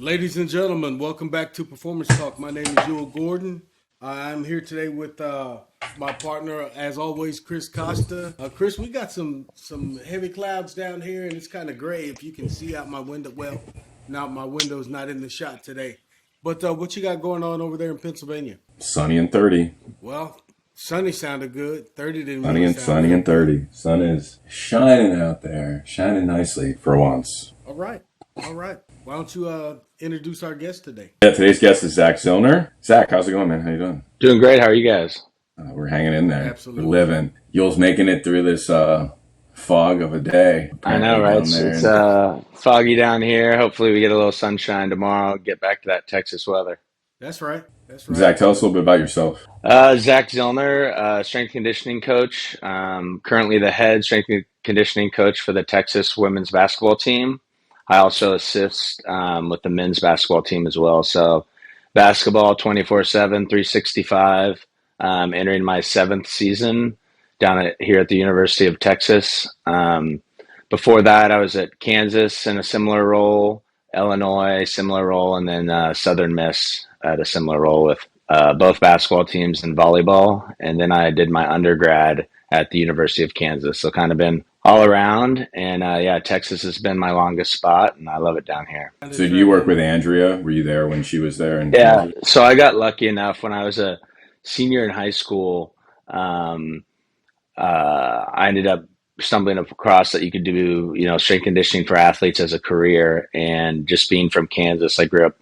Ladies and gentlemen, welcome back to Performance Talk. My name is Jewel Gordon. I'm here today with my partner, as always, Chris Costa. Chris, we got some heavy clouds down here, and it's kind of gray. If you can see out my window, well, now my window's not in the shot today. But what you got going on over there in Pennsylvania? Sunny and 30. Well, sunny sounded good. 30 didn't Sunny really and sound sunny very and 30. Sun is shining out there, shining nicely for once. All right, all right. Why don't you introduce our guest today? Yeah, today's guest is Zack Zillner. Zack, how's it going, man? How you doing? Doing great. How are you guys? We're hanging in there. Absolutely. We're living. Yule's making it through this fog of a day. I know, apparently, right? down It's, there. it's foggy down here. Hopefully, we get a little sunshine tomorrow. Get back to that Texas weather. That's right. That's right. Zack, tell us a little bit about yourself. Zack Zillner, strength conditioning coach. Currently, the head strength and conditioning coach for the Texas women's basketball team. I also assist with the men's basketball team as well. So, basketball 24/7, 365. Entering my seventh season here at the University of Texas. Before that, I was at Kansas in a similar role, Illinois, similar role, and then Southern Miss at a similar role with both basketball teams and volleyball. And then I did my undergrad at the University of Kansas. So kind of been all around. And yeah, Texas has been my longest spot, and I love it down here. So do you work with Andrea? Were you there when she was there in Yeah, Kansas? so I got lucky enough when I was a senior in high school. Um, I ended up stumbling across that you could do, strength conditioning for athletes as a career. And just being from Kansas, I grew up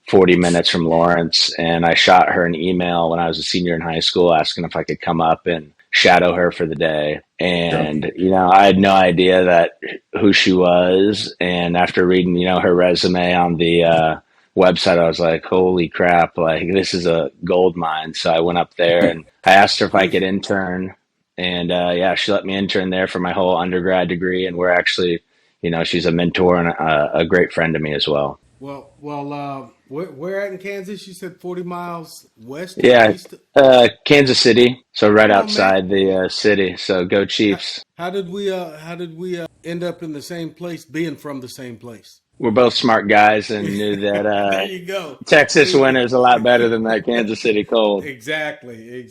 40 minutes from Lawrence, and I shot her an email when I was a senior in high school asking if I could come up and shadow her for the day. Sure. And, I had no idea that who she was. And after reading, her resume on the website, I was like, holy crap, like this is a gold mine. So I went up there and I asked her if I could intern. And yeah, she let me intern there for my whole undergrad degree. And we're actually, she's a mentor and a great friend to me as well. Where at in Kansas? You said 40 miles west or Yeah, east? Kansas City, so right Come on, man. outside the city. So go Chiefs. How did we end up in the same place, being from the same place? We're both smart guys and knew that There you go. Texas See, winter is a lot better than that Kansas City cold. exactly.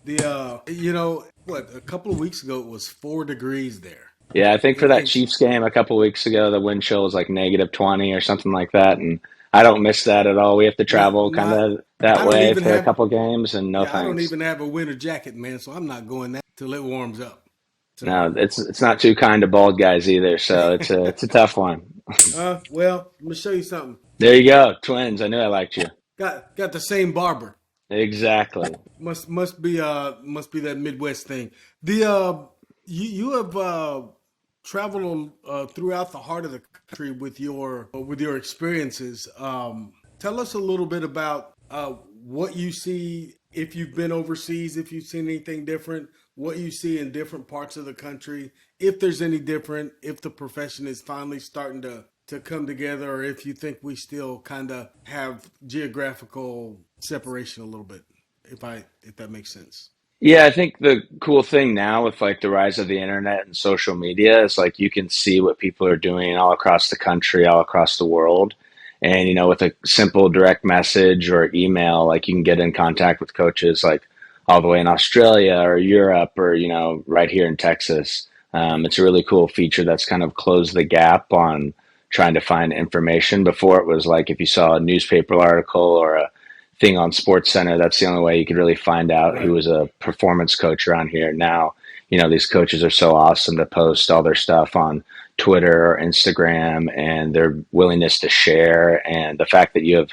The a couple of weeks ago it was 4 degrees there. Yeah, I think for that And Chiefs game a couple weeks ago, the wind chill was like -20 or something like that, and I don't miss that at all. We have to not travel kind not of that I don't way even for a have couple games, and no yeah, I don't thanks. even have a winter jacket, man, so I'm not going that till it warms up. So No, it's not too kind to bald guys either, so it's a tough one. well, let me show you something. There you go, twins. I knew I liked you. Got the same barber. Exactly. Must be that Midwest thing. The you have traveled throughout the heart of the country with your experiences. Tell us a little bit about what you see if you've been overseas, if you've seen anything different, what you see in different parts of the country, if there's any different, if the profession is finally starting to come together, or if you think we still kind of have geographical separation a little bit, if that makes sense. Yeah, I think the cool thing now with like the rise of the internet and social media is like you can see what people are doing all across the country, all across the world. And, with a simple direct message or email, like you can get in contact with coaches like all the way in Australia or Europe or, right here in Texas. It's a really cool feature that's kind of closed the gap on trying to find information. Before it was like if you saw a newspaper article or a thing on Sports Center, that's the only way you could really find out who Right. was a performance coach around here. Now, these coaches are so awesome to post all their stuff on Twitter or Instagram and their willingness to share. And the fact that you have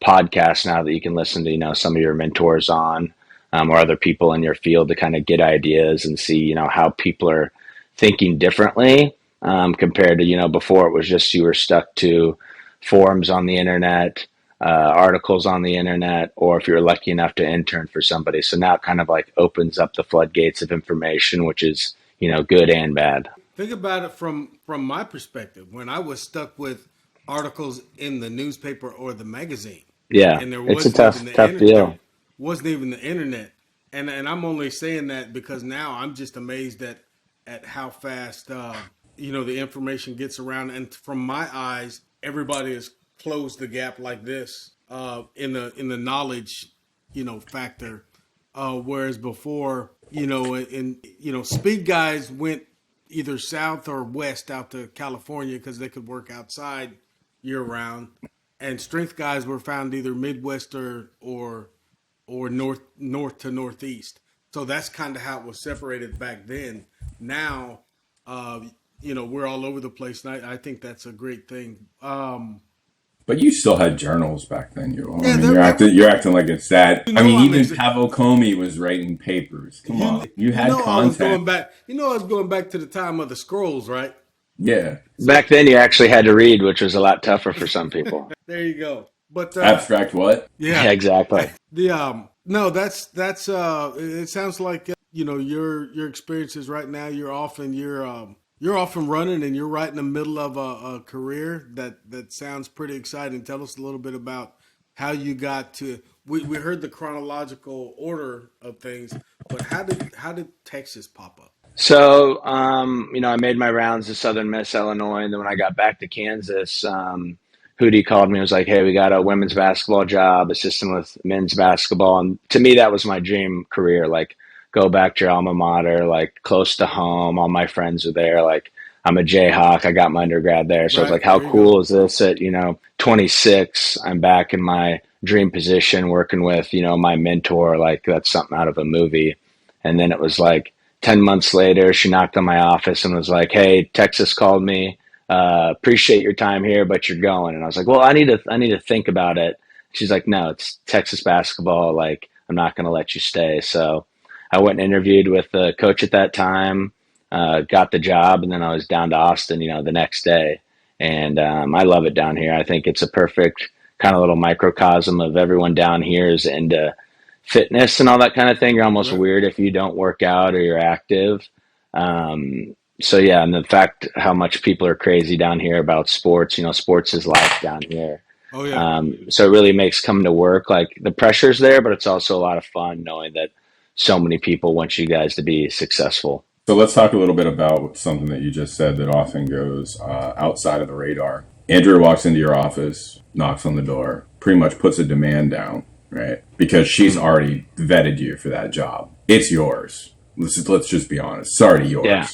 podcasts now that you can listen to, some of your mentors on or other people in your field to kind of get ideas and see, how people are thinking differently compared to, before it was just you were stuck to forums on the internet, articles on the internet, or if you're lucky enough to intern for somebody. So now it kind of like opens up the floodgates of information, which is, good and bad. Think about it from my perspective. When I was stuck with articles in the newspaper or the magazine, Yeah, and there it's a wasn't even tough, the tough inter- there deal. wasn't even the internet, and I'm only saying that because now I'm just amazed at how fast the information gets around. And from my eyes, everybody is close the gap like this in the knowledge, factor. Whereas before, speed guys went either south or west out to California because they could work outside year round, and strength guys were found either Midwest or north to northeast. So that's kind of how it was separated back then. Now, uh, we're all over the place, and I think that's a great thing. But you still had journals back then. I Yeah, mean, you're acting like it's that. I mean, even Pavel Comey was writing papers. Come on, you had I was content. going back. I was going back to the time of the scrolls, right? Yeah, Back then, you actually had to read, which was a lot tougher for some people. There you go. But abstract what? Yeah, yeah, exactly. the no, that's it sounds like your experiences right now. You're off and running, and you're right in the middle of a career that sounds pretty exciting. Tell us a little bit about how you got to. We heard the chronological order of things, but how did Texas pop up? So, I made my rounds to Southern Miss, Illinois, and then when I got back to Kansas, Hootie called me and was like, "Hey, we got a women's basketball job, assisting with men's basketball." And to me, that was my dream career. Like, go back to your alma mater, like close to home. All my friends are there. Like, I'm a Jayhawk. I got my undergrad there, so I was Right like, "How there, you go. cool is this?" At 26, I'm back in my dream position, working with my mentor. Like, that's something out of a movie. And then it was like 10 months later, she knocked on my office and was like, "Hey, Texas called me. Appreciate your time here, but you're going." And I was like, "Well, I need to think about it." She's like, "No, it's Texas basketball. Like, I'm not going to let you stay." So I went and interviewed with the coach at that time, got the job, and then I was down to Austin, the next day. And I love it down here. I think it's a perfect kind of little microcosm of everyone down here is into fitness and all that kind of thing. You're almost Right. weird if you don't work out or you're active. So yeah, and the fact how much people are crazy down here about sports, sports is life down here. Oh yeah. So it really makes coming to work, like the pressure's there, but it's also a lot of fun knowing that so many people want you guys to be successful. So let's talk a little bit about something that you just said that often goes outside of the radar. Andrea walks into your office, knocks on the door, pretty much puts a demand down, right? Because she's already vetted you for that job. It's yours. Let's just be honest. It's already yours. Yeah.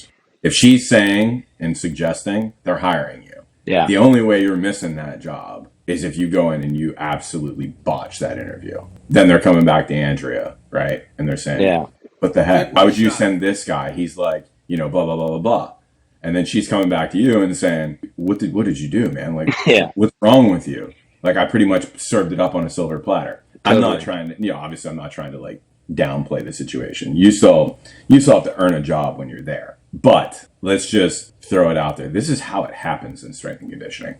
If she's saying and suggesting, they're hiring you. Yeah. The only way you're missing that job is if you go in and you absolutely botch that interview. Then they're coming back to Andrea, right? And they're saying, Yeah. "What the heck? Why would you send this guy? He's like, blah, blah, blah, blah, blah." And then she's coming back to you and saying, what did you do, man? Like, Yeah. what's wrong with you? Like, I pretty much served it up on a silver platter. I'm not Totally. trying to, obviously I'm not trying to like downplay the situation. You still have to earn a job when you're there. But let's just throw it out there. This is how it happens in strength and conditioning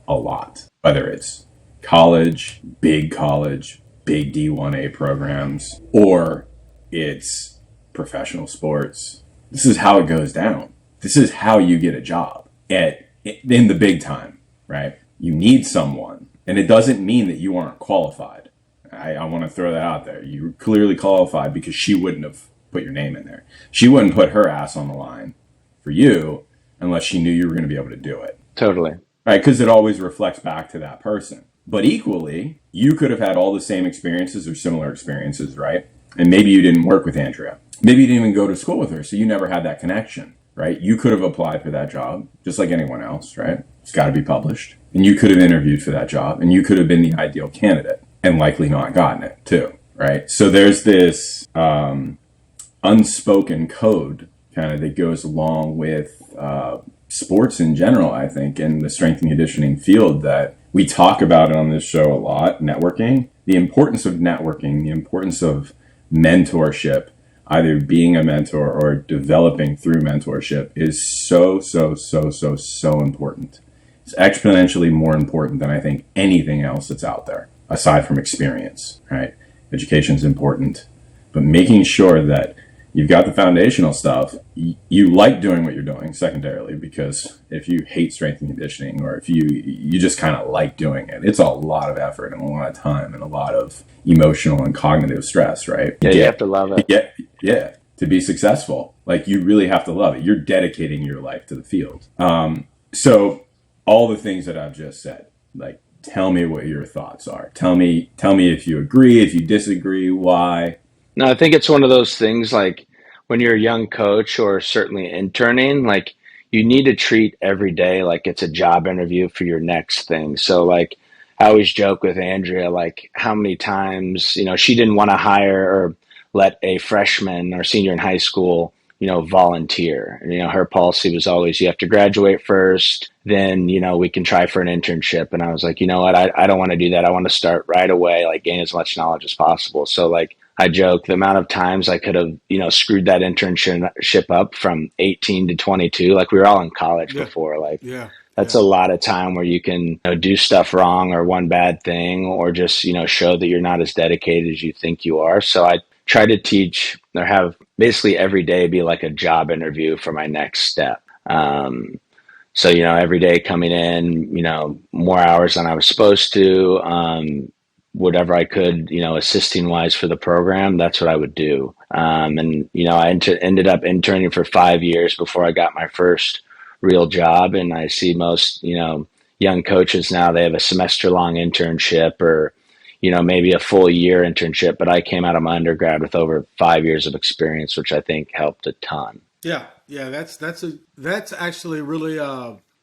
a lot. Whether it's college, big D1A programs, or it's professional sports. This is how it goes down. This is how you get a job in the big time, right? You need someone, and it doesn't mean that you aren't qualified. I want to throw that out there. You're clearly qualified because she wouldn't have put your name in there. She wouldn't put her ass on the line for you unless she knew you were going to be able to do it, Totally. right? Because it always reflects back to that person. But equally, you could have had all the same experiences or similar experiences, right? And maybe you didn't work with Andrea. Maybe you didn't even go to school with her, so you never had that connection, right? You could have applied for that job just like anyone else, right? It's got to be published. And you could have interviewed for that job, and you could have been the ideal candidate and likely not gotten it too, right? So there's this unspoken code kind of that goes along with sports in general, I think, in the strength and conditioning field that we talk about it on this show a lot, networking, the importance of networking, the importance of mentorship, either being a mentor or developing through mentorship is so, so, so, so, so important. It's exponentially more important than I think anything else that's out there, aside from experience, right? Education is important, but making sure that you've got the foundational stuff, you like doing what you're doing secondarily, because if you hate strength and conditioning, or if you just kind of like doing it, it's a lot of effort and a lot of time and a lot of emotional and cognitive stress, right? Yeah, you have to love it. Yeah, to be successful, like you really have to love it. You're dedicating your life to the field. So all the things that I've just said, like Tell me what your thoughts are. Tell me if you agree, if you disagree, why. No, I think it's one of those things like when you're a young coach or certainly interning, like you need to treat every day like it's a job interview for your next thing. So like I always joke with Andrea, like how many times, she didn't want to hire or let a freshman or senior in high school, volunteer. And, her policy was always you have to graduate first, then, we can try for an internship. And I was like, you know what, I don't want to do that. I want to start right away, like gain as much knowledge as possible. So like I joke the amount of times I could have, screwed that internship up from 18 to 22. Like we were all in college Yeah, before. Like yeah, that's yeah, a lot of time where you can do stuff wrong or one bad thing or just, show that you're not as dedicated as you think you are. So I try to teach or have basically every day be like a job interview for my next step. So, every day coming in, more hours than I was supposed to, whatever I could, assisting wise for the program, that's what I would do. And, I ended up interning for 5 years before I got my first real job. And I see most, young coaches now, they have a semester long internship or, maybe a full year internship. But I came out of my undergrad with over 5 years of experience, which I think helped a ton. yeah, yeah. That's actually really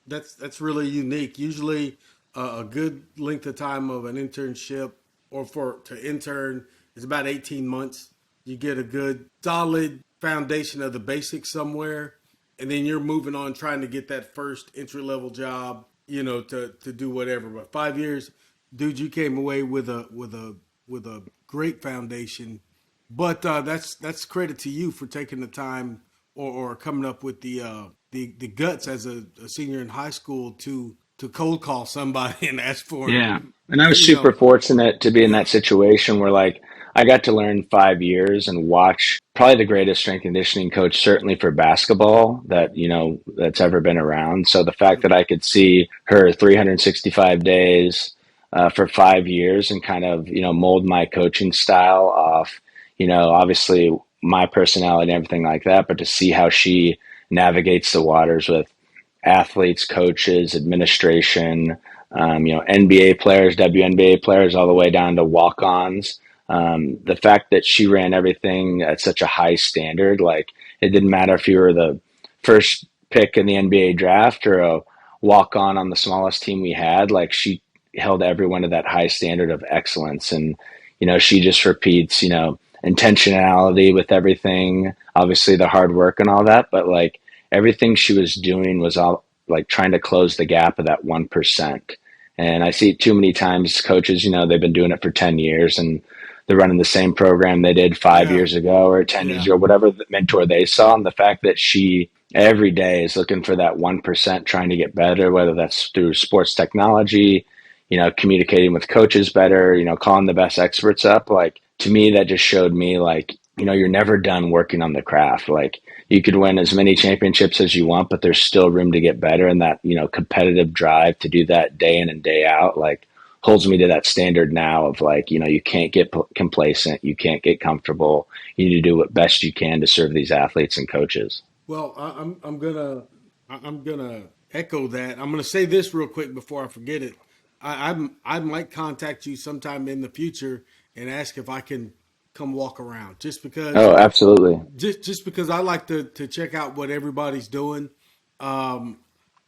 that's really unique. Usually, a good length of time of an internship or for to intern is about 18 months. You get a good solid foundation of the basics somewhere, and then you're moving on trying to get that first entry level job. To do whatever. But 5 years, dude, you came away with a great foundation. But that's credit to you for taking the time or coming up with the guts as a senior in high school to cold call somebody and ask for Yeah. And I was you super know fortunate to be in yeah, that situation where like I got to learn 5 years and watch probably the greatest strength conditioning coach, certainly for basketball that, that's ever been around. So the fact that I could see her 365 days for 5 years and kind of, mold my coaching style off, obviously my personality and everything like that, but to see how she navigates the waters with athletes, coaches, administration, NBA players, WNBA players, all the way down to walk-ons. The fact that she ran everything at such a high standard, like it didn't matter if you were the first pick in the NBA draft or a walk-on the smallest team we had, like she held everyone to that high standard of excellence. And, she just repeats, intentionality with everything, obviously the hard work and all that, but like everything she was doing was all like trying to close the gap of that 1%. And I see too many times coaches, they've been doing it for 10 years and they're running the same program they did five yeah, years ago or 10 years yeah, ago, whatever the mentor they saw. And the fact that she every day is looking for that 1%, trying to get better, whether that's through sports technology, communicating with coaches better, calling the best experts up. Like to me, that just showed me like, you're never done working on the craft. Like you could win as many championships as you want, but there's still room to get better. And that, competitive drive to do that day in and day out, like holds me to that standard now of like, you can't get complacent. You can't get comfortable. You need to do what best you can to serve these athletes and coaches. well, I'm gonna echo that. I'm gonna say this real quick before I forget it. I might contact you sometime in the future and ask if I can come walk around, Oh, absolutely. just because I like to check out what everybody's doing. Um,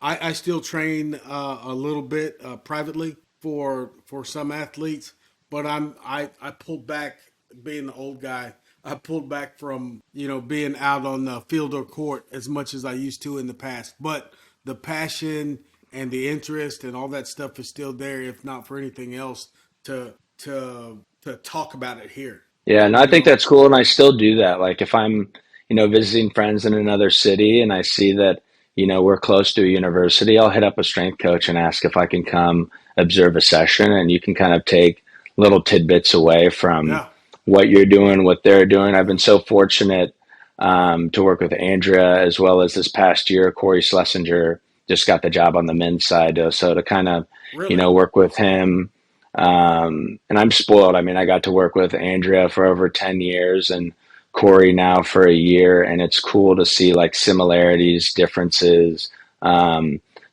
I still train a little bit privately for some athletes, but I pulled back being the old guy. I pulled back from being out on the field or court as much as I used to in the past. But the passion and the interest and all that stuff is still there, if not for anything else, to to talk about it here. Yeah, and I You think know, that's cool, and I still do that. Like if I'm, visiting friends in another city and I see that, we're close to a university, I'll hit up a strength coach and ask if I can come observe a session, and you can kind of take little tidbits away from yeah, what you're doing, what they're doing. I've been so fortunate to work with Andrea as well as this past year, Corey Schlesinger just got the job on the men's side. So to kind of, really, work with him. And I'm spoiled. I mean, I got to work with Andrea for over 10 years and Corey now for a year. And it's cool to see like similarities, differences.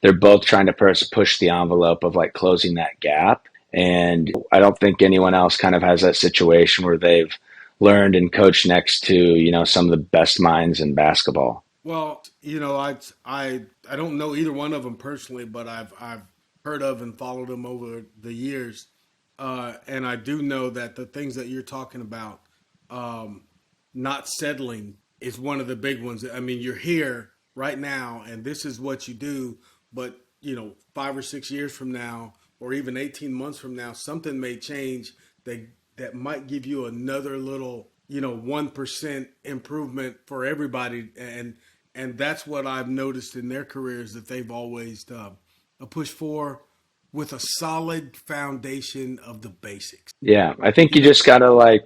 they're both trying to push the envelope of like closing that gap. And I don't think anyone else kind of has that situation where they've learned and coached next to, some of the best minds in basketball. Well, I don't know either one of them personally, but I've heard of and followed them over the years, and I do know that the things that you're talking about, um, not settling, is one of the big ones. I mean, you're here right now, and this is what you do, but 5 or 6 years from now, or even 18 months from now, something may change that might give you another little 1% improvement for everybody, and that's what I've noticed in their careers, that they've always pushed for, with a solid foundation of the basics. Yeah, I think You you know, just gotta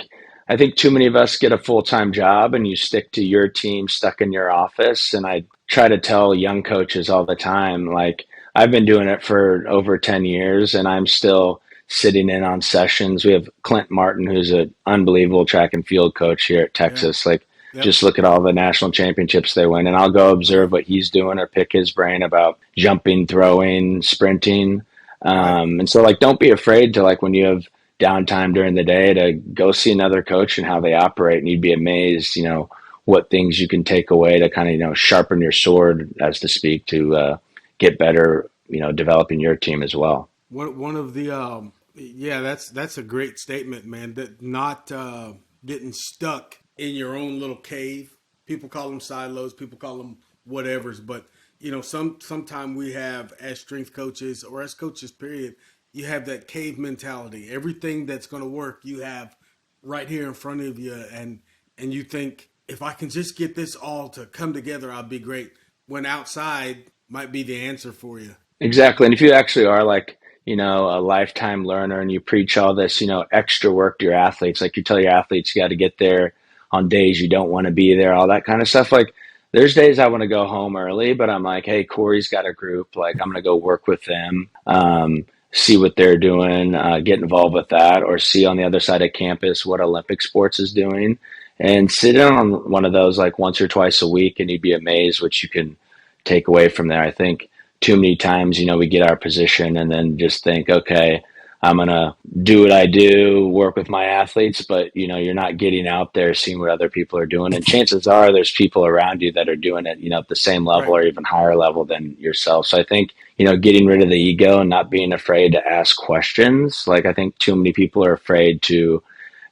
I think too many of us get a full-time job and you stick to your team stuck in your office. And I try to tell young coaches all the time, like, I've been doing it for over 10 years and I'm still sitting in on sessions. We have Clint Martin, who's an unbelievable track and field coach here at yeah, Texas. Like, yep, just look at all the national championships they win, and I'll go yeah, observe what he's doing or pick his brain about jumping, throwing, sprinting. right. And so, like, don't be afraid to, like, when you have downtime during the day, to go see another coach and how they operate. And you'd be amazed, what things you can take away to kind of, sharpen your sword, as to speak, to get better, developing your team as well. One of the yeah, that's a great statement, man. That not getting stuck in your own little cave. People call them silos. People call them whatevers. But sometime we have, as strength coaches or as coaches, period, you have that cave mentality. Everything that's going to work, you have right here in front of you, and you think, if I can just get this all to come together, I'll be great. When outside might be the answer for you. Exactly. And if you actually are like, a lifetime learner and you preach all this, extra work to your athletes, like you tell your athletes you got to get there on days you don't want to be there, all that kind of stuff. Like, there's days I want to go home early, but I'm like, hey, Corey's got a group. Like, I'm going to go work with them, see what they're doing, get involved with that, or see on the other side of campus what Olympic sports is doing. And sit in on one of those like once or twice a week, and you'd be amazed what you can take away from there. I think too many times, we get our position and then just think, okay, I'm going to do what I do, work with my athletes, but you're not getting out there, seeing what other people are doing. And chances are there's people around you that are doing it, at the same level Right. or even higher level than yourself. So I think, getting rid of the ego and not being afraid to ask questions. Like, I think too many people are afraid to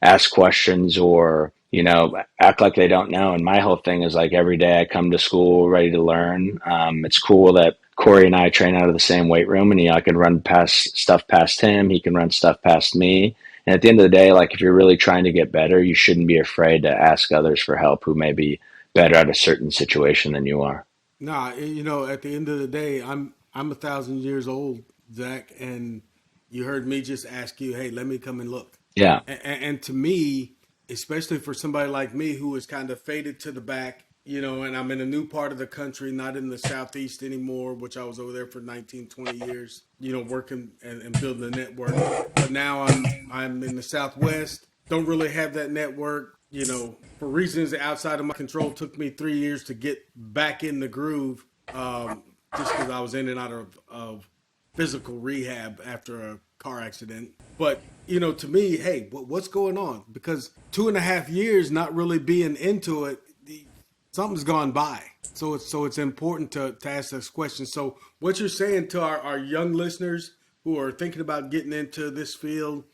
ask questions or act like they don't know. And my whole thing is, like, every day I come to school ready to learn. It's cool that Corey and I train out of the same weight room, and I can run past him, he can run stuff past me. And at the end of the day, like, if you're really trying to get better, you shouldn't be afraid to ask others for help who may be better at a certain situation than you are. Nah, at the end of the day, I'm 1,000 years old, Zach, and you heard me just ask you, hey, let me come and look. Yeah. And to me, especially for somebody like me who is kind of faded to the back, and I'm in a new part of the country, not in the southeast anymore, which I was over there for 19, 20 years, working and building a network. But now I'm in the southwest. Don't really have that network, for reasons outside of my control. It took me 3 years to get back in the groove, just because I was in and out of physical rehab after a car accident. But to me, hey, what's going on? Because 2.5 years not really being into it, something's gone by. So it's important to ask those questions. So what you're saying to our young listeners who are thinking about getting into this field,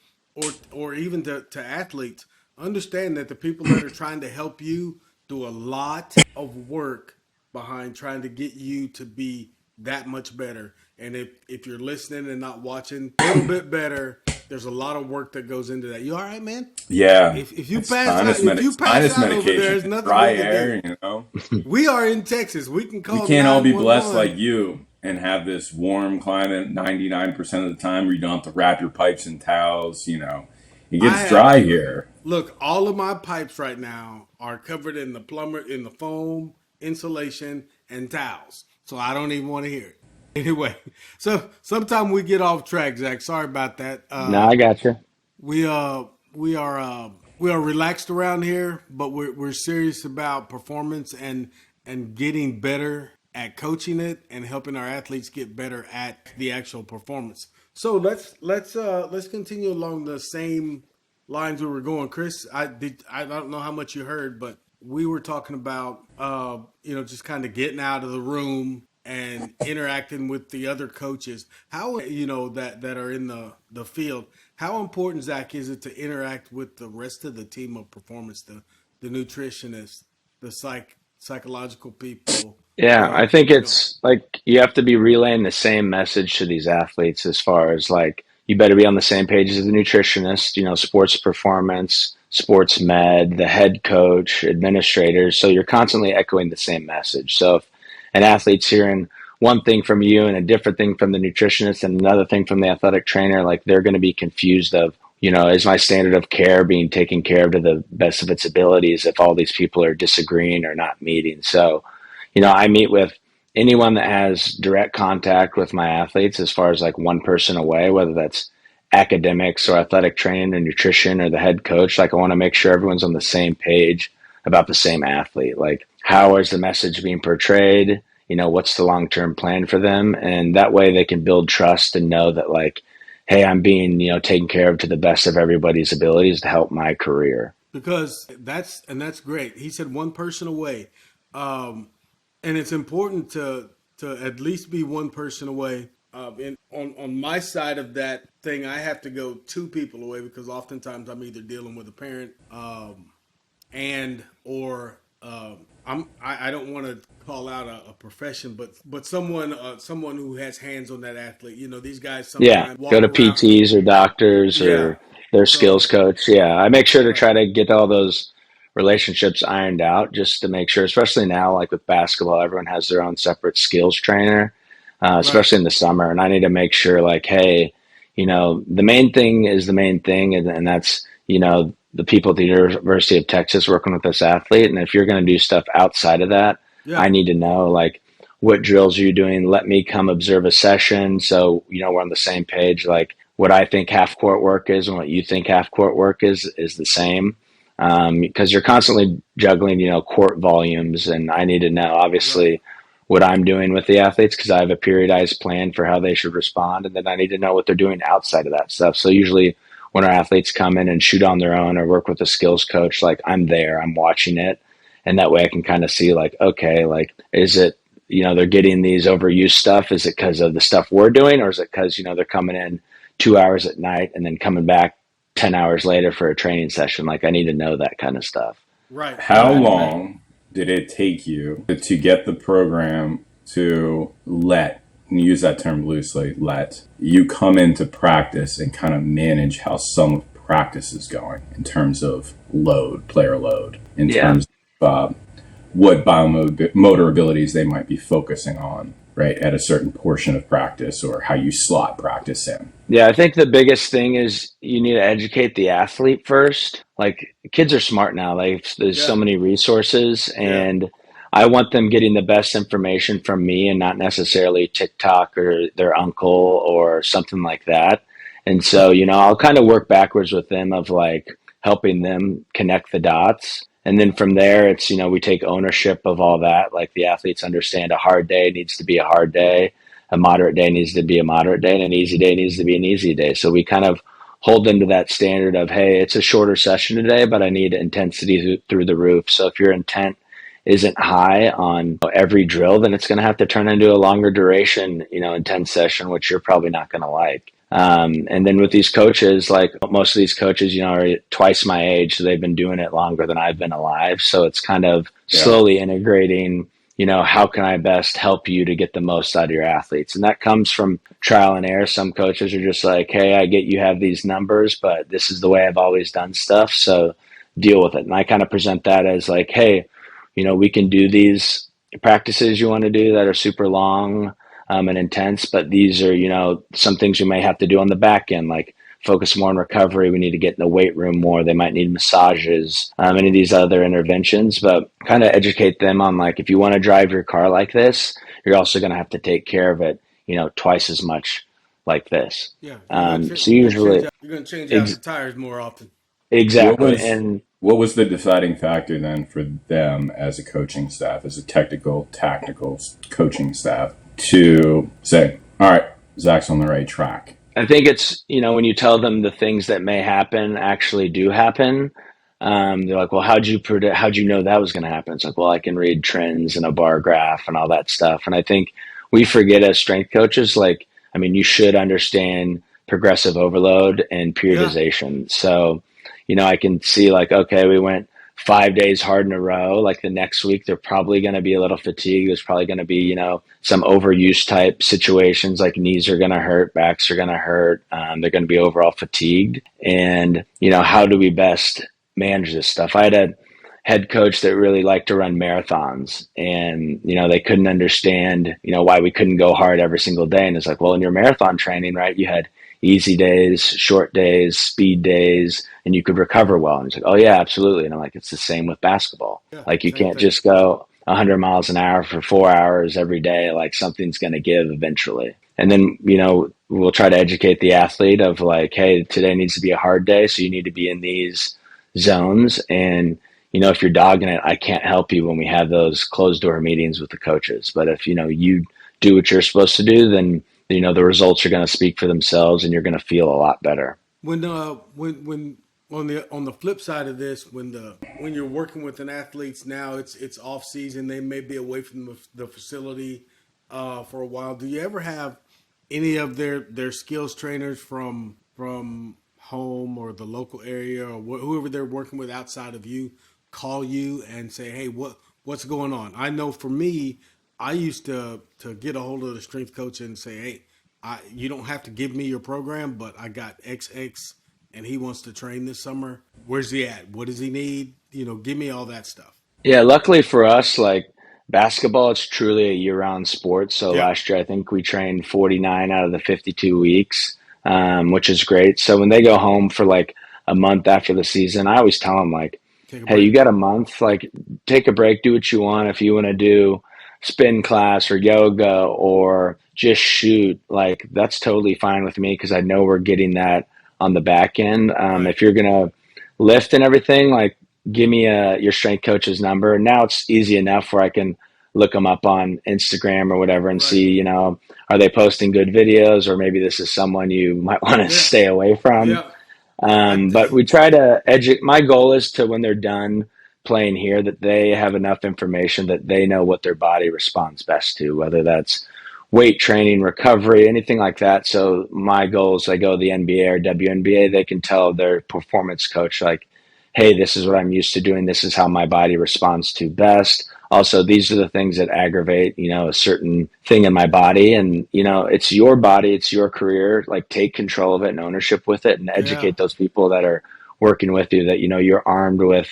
or even to athletes, understand that the people that are trying to help you do a lot of work behind trying to get you to be that much better. And if you're listening and not watching, a little bit better, there's a lot of work that goes into that. You all right, man? Yeah, If you it's pass out, if you pass sinus out over there, medication, there's nothing dry we can do. air. We are in Texas. We can We call can't all be blessed like 911. you and have this warm climate 99% of the time where you don't have to wrap your pipes in towels. It I gets have dry here. Look, all of my pipes right now are covered in the foam, insulation, and towels. So I don't even want to hear it. Anyway, so sometime we get off track, Zach. Sorry about that. No, I got you. We uh we are relaxed around here, but we're serious about performance and getting better at coaching it and helping our athletes get better at the actual performance. So let's continue along the same lines we were going. Chris, I don't know how much you heard, but we were talking about just kind of getting out of the room and interacting with the other coaches. How that are in the field. How important, Zach, is it to interact with the rest of the team of performance, the nutritionists, the psychological people, Yeah, the I think you know it's like you have to be relaying the same message to these athletes as far as like you better be on the same page as the nutritionist, sports performance, sports med, the head coach, administrators. So you're constantly echoing the same message. So if an athlete's hearing one thing from you and a different thing from the nutritionist and another thing from the athletic trainer, like they're going to be confused of, is my standard of care being taken care of to the best of its abilities if all these people are disagreeing or not meeting. So, I meet with anyone that has direct contact with my athletes as far as like one person away, whether that's academics or athletic training or nutrition or the head coach. Like I want to make sure everyone's on the same page about the same athlete. Like how is the message being portrayed? What's the long-term plan for them? And that way they can build trust and know that like, hey, I'm being, taken care of to the best of everybody's abilities to help my career. because that's great. He said one person away, and it's important to at least be one person away. And on my side of that thing, I have to go two people away because oftentimes I'm either dealing with a parent, and or I don't want to call out a profession, but someone who has hands on that athlete. These guys Yeah, sometimes go walk to around. PTs or doctors Yeah. or their skills So coach. Yeah, I make sure to right, try to get all those relationships ironed out just to make sure, especially now, like with basketball, everyone has their own separate skills trainer, right, especially in the summer. And I need to make sure, like, hey, the main thing is the main thing, and that's, the people at the University of Texas working with this athlete. And if you're going to do stuff outside of that, I yeah, need to know, like, what drills are you doing? Let me come observe a session. So, we're on the same page. Like what I think half court work is and what you think half court work is the same. Because you're constantly juggling, court volumes. And I need to know, right, obviously, what I'm doing with the athletes because I have a periodized plan for how they should respond. And then I need to know what they're doing outside of that stuff. So usually when our athletes come in and shoot on their own or work with a skills coach, like I'm there, I'm watching it. And that way I can kind of see like, okay, like, is it, they're getting these overuse stuff? Is it because of the stuff we're doing? Or is it because, they're coming in 2 hours at night and then coming back 10 hours later for a training session? Like I need to know that kind of stuff. right, How right. long did it take you to get the program to let, and use that term loosely, let you come into practice and kind of manage how some of practice is going in terms of load, player load, in Yeah. terms of what biomotor abilities they might be focusing on, right, at a certain portion of practice or how you slot practice in? Yeah, I think the biggest thing is you need to educate the athlete first. Like kids are smart now. Like there's so Yeah, many resources yeah, and I want them getting the best information from me and not necessarily TikTok or their uncle or something like that. And so, I'll kind of work backwards with them of like helping them connect the dots. And then from there, it's, we take ownership of all that. Like the athletes understand a hard day needs to be a hard day, a moderate day needs to be a moderate day, and an easy day needs to be an easy day. So we kind of hold them to that standard of, hey, it's a shorter session today, but I need intensity through the roof. So if your intent isn't high on every drill, then it's going to have to turn into a longer duration, intense session, which you're probably not going to like. And then with these coaches, like most of these coaches, are twice my age, so they've been doing it longer than I've been alive. So it's kind of Yeah. slowly integrating, how can I best help you to get the most out of your athletes? And that comes from trial and error. Some coaches are just like, hey, I get you have these numbers, but this is the way I've always done stuff. So deal with it. And I kind of present that as like, hey, we can do these practices you want to do that are super long and intense, but these are, some things you may have to do on the back end, like focus more on recovery. We need to get in the weight room more. They might need massages, any of these other interventions, but kind of educate them on like, if you want to drive your car like this, you're also going to have to take care of it, twice as much like this. yeah. So usually, You're gonna change out the tires more often. What Exactly. was And what was the deciding factor then for them as a coaching staff, as a technical, tactical coaching staff, to say, all right, Zach's on the right track? I think it's, when you tell them the things that may happen actually do happen. They're like, well, how'd you know that was going to happen? It's like, well, I can read trends and a bar graph and all that stuff. And I think we forget as strength coaches, like, I mean, you should understand progressive overload and Yeah. periodization. So, I can see like, okay, we went 5 days hard in a row. Like the next week, they're probably going to be a little fatigued. There's probably going to be, some overuse type situations like knees are going to hurt, backs are going to hurt. They're going to be overall fatigued. And, how do we best manage this stuff? I had a head coach that really liked to run marathons and, they couldn't understand, why we couldn't go hard every single day. And it's like, well, in your marathon training, right, you had easy days, short days, speed days, and you could recover well. And he's like, oh yeah, absolutely. And I'm like, it's the same with basketball. Yeah. Like you Same can't thing. just go 100 miles an hour for 4 hours every day. Like something's going to give eventually. And then, we'll try to educate the athlete of like, hey, today needs to be a hard day. So you need to be in these zones. And, if you're dogging it, I can't help you when we have those closed door meetings with the coaches. But if, you do what you're supposed to do, then, the results are going to speak for themselves and you're going to feel a lot better. When on the flip side of this, when you're working with an athletes now, it's off season. They may be away from the facility for a while. Do you ever have any of their skills trainers from home or the local area or whoever they're working with outside of you call you and say, hey, what's going on? I know for me, I used to get a hold of the strength coach and say, hey, you don't have to give me your program, but I got XX and he wants to train this summer. Where's he at? What does he need? Give me all that stuff. Yeah, luckily for us, like basketball, it's truly a year-round sport. So Yeah, last year, I think we trained 49 out of the 52 weeks, which is great. So when they go home for like a month after the season, I always tell them like, take a hey, break. you got a month, like take a break, do what you want. If you want to do spin class or yoga or just shoot, like that's totally fine with me because I know we're getting that on the back end. Right, If you're gonna lift and everything, like give me your strength coach's number. Now it's easy enough where I can look them up on Instagram or whatever and right. see, are they posting good videos or maybe this is someone you might want to Yeah, stay away from. yeah. I But we try to educate. My goal is to when they're done playing here that they have enough information that they know what their body responds best to, whether that's weight training, recovery, anything like that. So my goal is I go to the NBA or WNBA, they can tell their performance coach like, hey, this is what I'm used to doing. This is how my body responds to best. Also, these are the things that aggravate, a certain thing in my body. And, it's your body, it's your career. Like take control of it and ownership with it and yeah, educate those people that are working with you that, you're armed with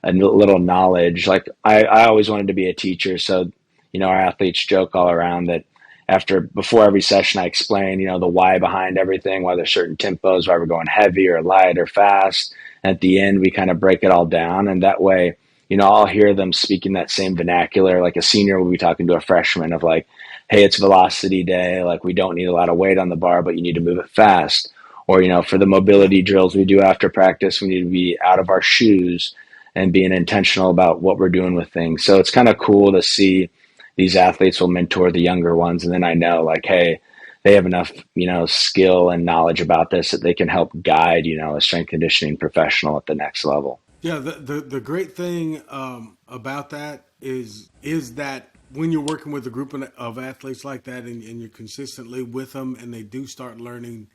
a little knowledge. Like I always wanted to be a teacher. So, our athletes joke all around that before every session, I explain, the why behind everything, why there's certain tempos, why we're going heavy or light or fast. At the end, we kind of break it all down. And that way, I'll hear them speaking that same vernacular. Like a senior will be talking to a freshman of like, hey, it's velocity day. Like we don't need a lot of weight on the bar, but you need to move it fast. Or, for the yeah, mobility drills we do after practice, we need to be out of our shoes and being intentional about what we're doing with things. So it's kind of cool to see these athletes will mentor the younger ones. And then I know like, hey, they have enough, skill and knowledge about this that they can help guide, a strength conditioning professional at the next level. yeah. The great thing about that is that when you're working with a group of athletes like that and you're consistently with them and they do start learning,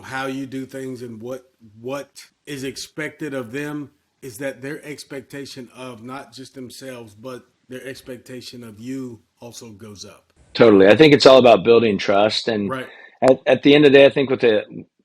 how you do things and what is expected of them is that their expectation of not just themselves but their expectation of you also goes up. Totally. I think it's all about building trust. And Right. at the end of the day, I think with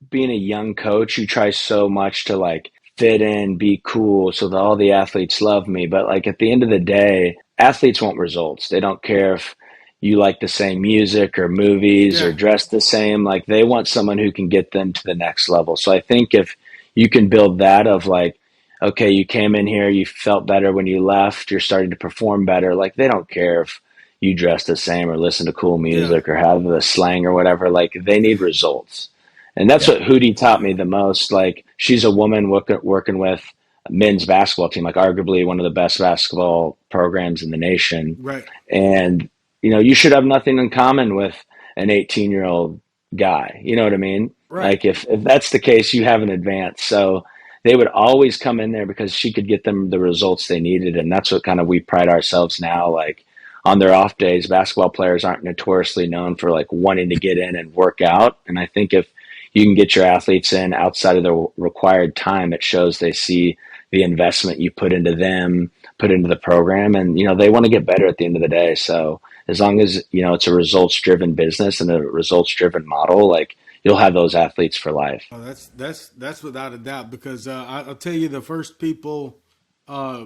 being a young coach, you try so much to like fit in, be cool so that all the athletes love me. But like at the end of the day, athletes want results. They don't care if you like the same music or movies or Yeah. dress the same. Like they want someone who can get them to the next level. So I think if you can build that of like, okay, you came in here, you felt better when you left, you're starting to perform better. Like they don't care if you dress the same or listen to cool Yeah. music or have the slang or whatever. Like they need results. And that's Yeah. what Hootie taught me the most. Like, she's a woman working with a men's basketball team, like arguably one of the best basketball programs in the nation. Right. And, you should have nothing in common with an 18-year-old guy. You know what I mean? Right. Like, if that's the case, you haven't advanced. So they would always come in there because she could get them the results they needed. And that's what kind of we pride ourselves now. Like, on their off days, basketball players aren't notoriously known for like wanting to get in and work out. And I think if you can get your athletes in outside of the required time, it shows they see the investment you put into them, put into the program, and they want to get better at the end of the day. So as long as it's a results driven business and a results driven model, like, you'll have those athletes for life. Oh, that's without a doubt, because I'll tell you, the first people uh,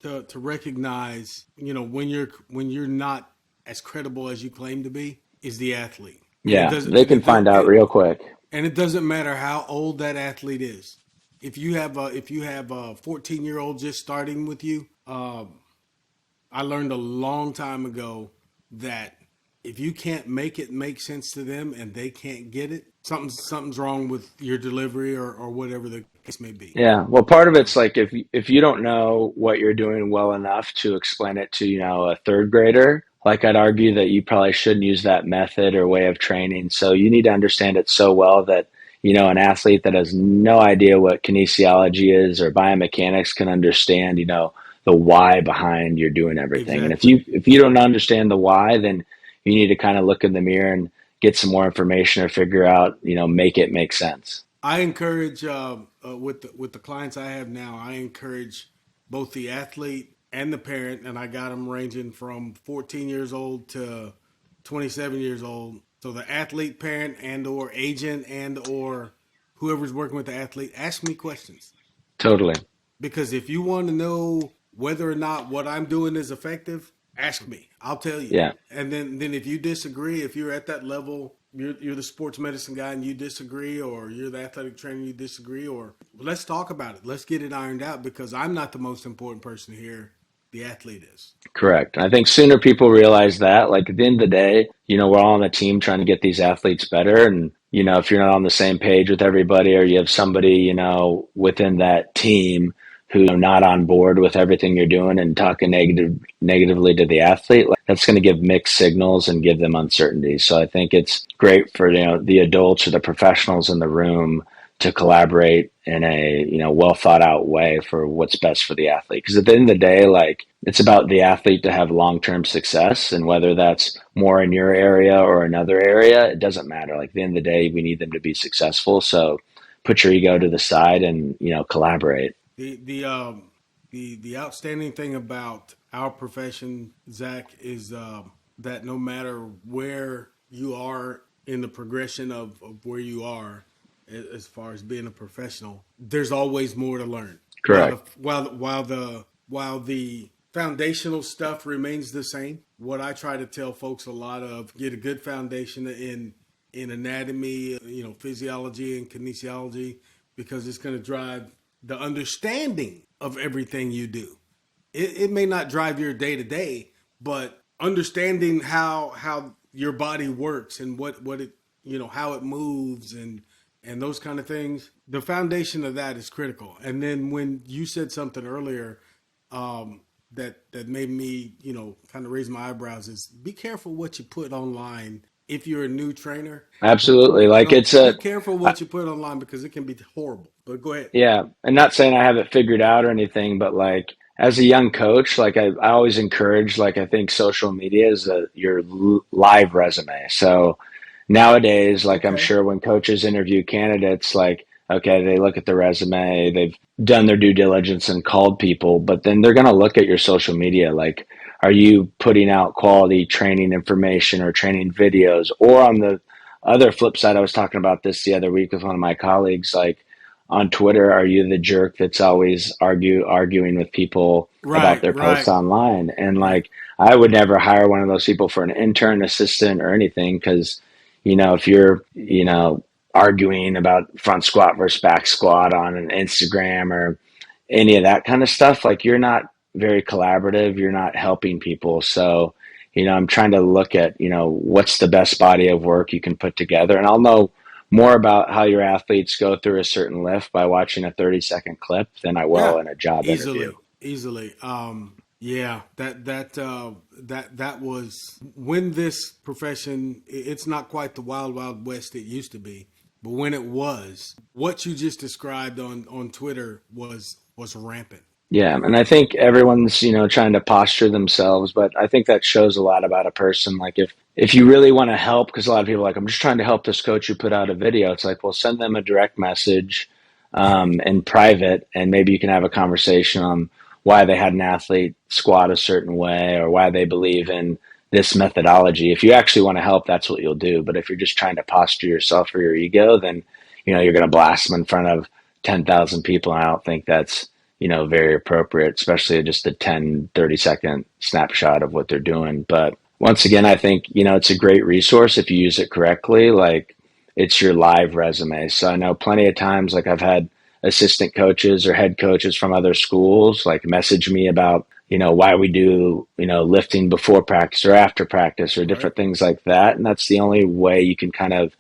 to recognize, when you're not as credible as you claim to be, is the athlete. And it Yeah, doesn't they and can it does find out real quick. and it doesn't matter how old that athlete is. If you have a 14-year-old just starting with you, I learned a long time ago that if you can't make it make sense to them and they can't get it, something's wrong with your delivery, or whatever the case may be. Yeah, well, part of it's like if you don't know what you're doing well enough to explain it to a third grader, like, I'd argue that you probably shouldn't use that method or way of training. So you need to understand it so well that an athlete that has no idea what kinesiology is or biomechanics can understand the why behind you're doing everything. And if Exactly. you don't understand the why, then you need to kind of look in the mirror and get some more information or figure out make it make sense. I encourage with the clients I have now. I encourage both the athlete and the parent, and I got them ranging from 14 years old to 27 years old. So the athlete, parent, and or agent, and or whoever's working with the athlete, ask me questions, Totally. because if you want to know whether or not what I'm doing is effective, ask me. I'll tell you. Yeah. And then if you disagree, if you're at that level, you're the sports medicine guy and you disagree, or you're the athletic trainer and you disagree, or let's talk about it. Let's get it ironed out, because I'm not the most important person here. The athlete is. Correct. I think sooner people realize that, like, at the end of the day, we're all on a team trying to get these athletes better. And, if you're not on the same page with everybody, or you have somebody, within that team who are not on board with everything you're doing and talking negatively to the athlete, like, that's going to give mixed signals and give them uncertainty. So I think it's great for, the adults or the professionals in the room to collaborate in a well thought out way for what's best for the athlete, because at the end of the day, like, it's about the athlete to have long-term success, and whether that's more in your area or another area, it doesn't matter. Like, at the end of the day, we need them to be successful. So put your ego to the side and collaborate. The outstanding thing about our profession, Zach, is that no matter where you are in the progression of where you are, as far as being a professional, there's always more to learn. Correct. While the foundational stuff remains the same, what I try to tell folks a lot of: get a good foundation in anatomy, physiology and kinesiology, because it's going to drive the understanding of everything you do. It may not drive your day to day, but understanding how your body works and what it how it moves and those kind of things. The foundation of that is critical. And then when you said something earlier, that made me kind of raise my eyebrows, is be careful what you put online. If you're a new trainer, Absolutely. Like, it's be a, careful what you put online, because it can be horrible. But go ahead. yeah, and not saying I have it figured out or anything, but like, as a young coach, like, I always encourage, like, I think social media is your live resume. So nowadays, like, I'm Okay. sure when coaches interview candidates, like, okay, they look at the resume, they've done their due diligence and called people, but then they're going to look at your social media. Like, are you putting out quality training information or training videos? Or on the other flip side, I was talking about this the other week with one of my colleagues, like, on Twitter, are you the jerk that's always arguing with people about Right, their posts right, online? And right. like, I would never hire one of those people for an intern, assistant, or anything, because if you're arguing about front squat versus back squat on an Instagram or any of that kind of stuff, like, you're not very collaborative. You're not helping people. So, I'm trying to look at, what's the best body of work you can put together. And I'll know more about how your athletes go through a certain lift by watching a 30-second clip than I will Yeah, in a job interview. easily. Yeah, that was when this profession. It's not quite the wild wild west it used to be, but when it was, what you just described on Twitter was rampant. Yeah, and I think everyone's, trying to posture themselves, but I think that shows a lot about a person. Like if you really want to help, because a lot of people are like, I'm just trying to help this coach who put out a video. It's like, well, send them a direct message in private, and maybe you can have a conversation on why they had an athlete squat a certain way or why they believe in this methodology. If you actually want to help, that's what you'll do. But if you're just trying to posture yourself for your ego, then you're going to blast them in front of 10,000 people. And I don't think that's very appropriate, especially just a 10, 30-second snapshot of what they're doing. But once again, I think, it's a great resource if you use it correctly. Like, it's your live resume. So I know plenty of times, like, I've had assistant coaches or head coaches from other schools, like, message me about, why we do, lifting before practice or after practice or Right. different things like that. And that's the only way you can kind of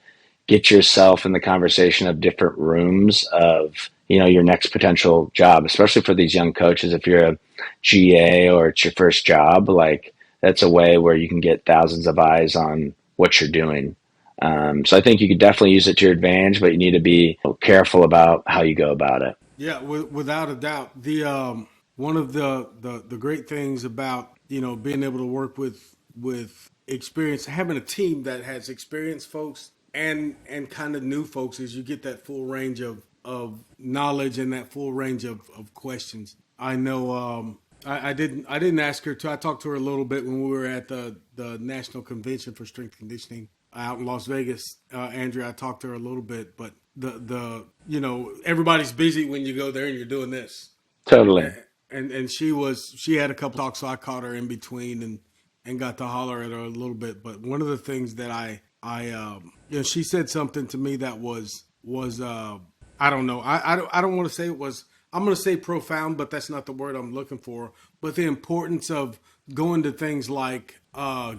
get yourself in the conversation of different rooms of your next potential job, especially for these young coaches. If you're a GA or it's your first job, like, that's a way where you can get thousands of eyes on what you're doing. So I think you could definitely use it to your advantage, but you need to be careful about how you go about it. Yeah, without a doubt. The one of the great things about being able to work with experience, having a team that has experienced folks and kind of new folks, is you get that full range of knowledge and that full range of questions. I know. I didn't ask her to. I talked to her a little bit when we were at the National Convention for Strength Conditioning out in Las Vegas. Andrea, I talked to her a little bit, but the everybody's busy when you go there and you're doing this, Totally. and she had a couple talks, so I caught her in between and got to holler at her a little bit. But one of the things that she said something to me that was I don't know, I don't want to say it was, I'm going to say profound, but that's not the word I'm looking for. But the importance of going to things like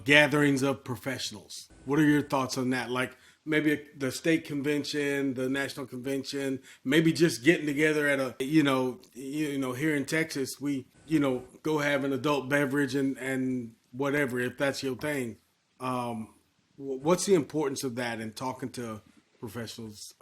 gatherings of professionals. What are your thoughts on that? Like maybe the state convention, the national convention, maybe just getting together at a here in Texas, we go have an adult beverage and whatever, if that's your thing. What's the importance of that in talking to professionals